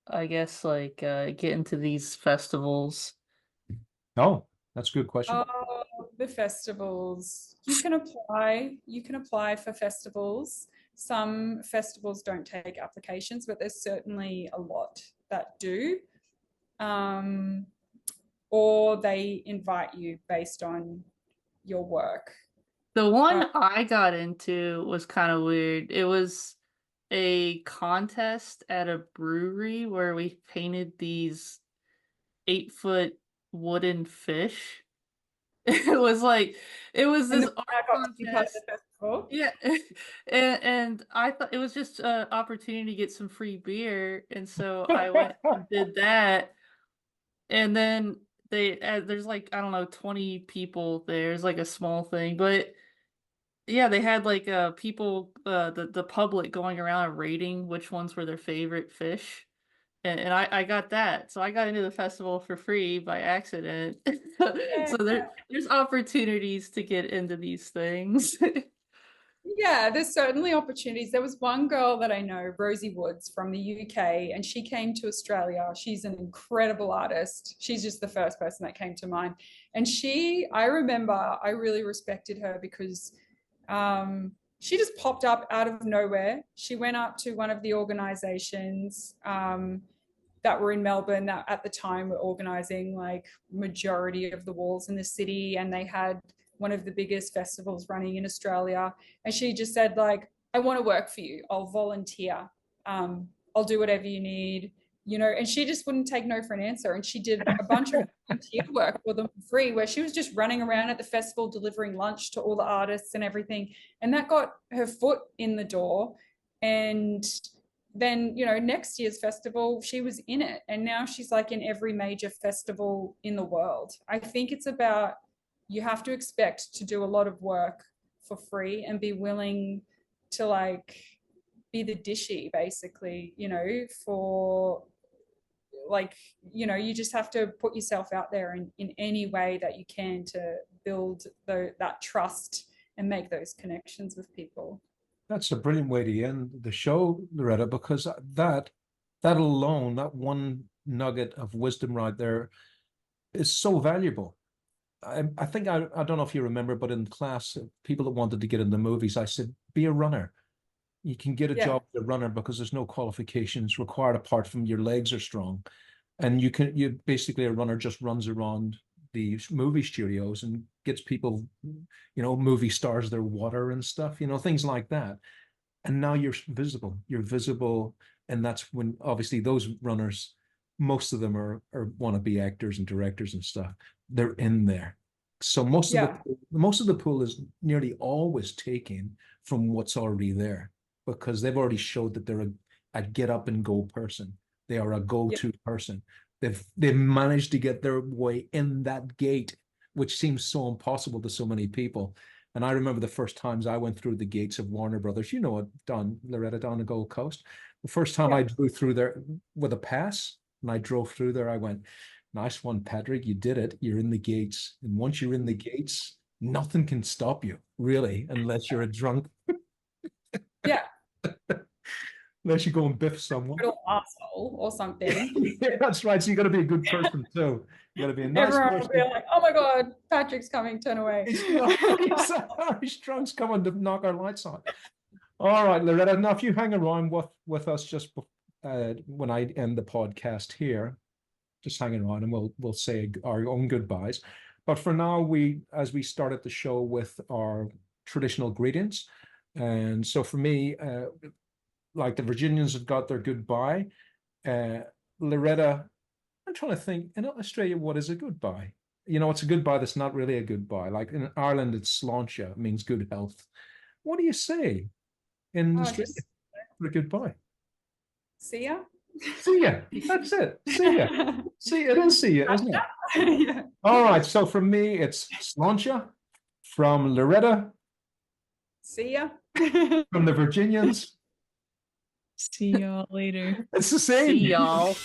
I guess like get into these festivals. Oh, that's a good question. Oh, the festivals. You can apply for festivals. Some festivals don't take applications, but there's certainly a lot that do. Or they invite you based on your work. The one I got into was kind of weird. It was a contest at a brewery where we painted these 8-foot wooden fish. It was this art contest. Yeah, and I thought it was just an opportunity to get some free beer, and so I went and did that, and then there's like, I don't know, 20 people there. It's like a small thing, but yeah, they had like people, the public going around and rating which ones were their favorite fish. And I got that. So I got into the festival for free by accident. So there's opportunities to get into these things. Yeah, there's certainly opportunities. There was one girl that I know, Rosie Woods from the UK, and she came to Australia. She's an incredible artist. She's just the first person that came to mind. And I remember I really respected her because she just popped up out of nowhere. She went up to one of the organizations that were in Melbourne that at the time were organizing like majority of the walls in the city, and they had one of the biggest festivals running in Australia. And she just said, like, I want to work for you. I'll volunteer. I'll do whatever you need, you know. And she just wouldn't take no for an answer. And she did a bunch of volunteer work for them for free, where she was just running around at the festival delivering lunch to all the artists and everything. And that got her foot in the door. And then, you know, next year's festival, she was in it. And now she's like in every major festival in the world. I think it's about, you have to expect to do a lot of work for free and be willing to like be the dishy, basically, you know, for like, you know, you just have to put yourself out there in any way that you can to build that trust and make those connections with people. That's a brilliant way to end the show, Loretta, because that alone, that one nugget of wisdom right there is so valuable. I think I don't know if you remember, but in class, people that wanted to get into movies, I said, be a runner. You can get a job as a runner because there's no qualifications required apart from your legs are strong. And you basically, a runner just runs around the movie studios and gets people, you know, movie stars their water and stuff, you know, things like that. And now you're visible. And that's when obviously those runners, most of them are want to be actors and directors and stuff. They're in there. So most of the pool is nearly always taken from what's already there, because they've already showed that they're a get up and go person. They are a go-to person. They've managed to get their way in that gate, which seems so impossible to so many people. And I remember the first times I went through the gates of Warner Brothers, you know what, Loretta, down the Gold Coast. The first time I drew through there with a pass, and I drove through there, I went, nice one, Patrick, you did it. You're in the gates. And once you're in the gates, nothing can stop you, really, unless you're a drunk. Yeah. Unless you go and biff someone. Asshole or something. Yeah, that's right. So you got to be a good person too. You got to be a nice Everyone person. will be like, "Oh my god, Patrick's coming! Turn away." Irish drunk's coming to knock our lights on. All right, Loretta. Now, if you hang around with us just when I end the podcast here, just hang around and we'll say our own goodbyes. But for now, as we started the show with our traditional greetings, and so for me, like the Virginians have got their goodbye. Loretta, I'm trying to think, in Australia, what is a goodbye? You know, it's a goodbye that's not really a goodbye. Like in Ireland, it's sláinte, it means good health. What do you say in Australia for a goodbye? See ya. See ya. That's it. See ya. See, it is see ya, isn't it? Yeah. All right. So from me, it's sláinte. From Loretta. See ya. From the Virginians. See y'all later. It's the same. See y'all.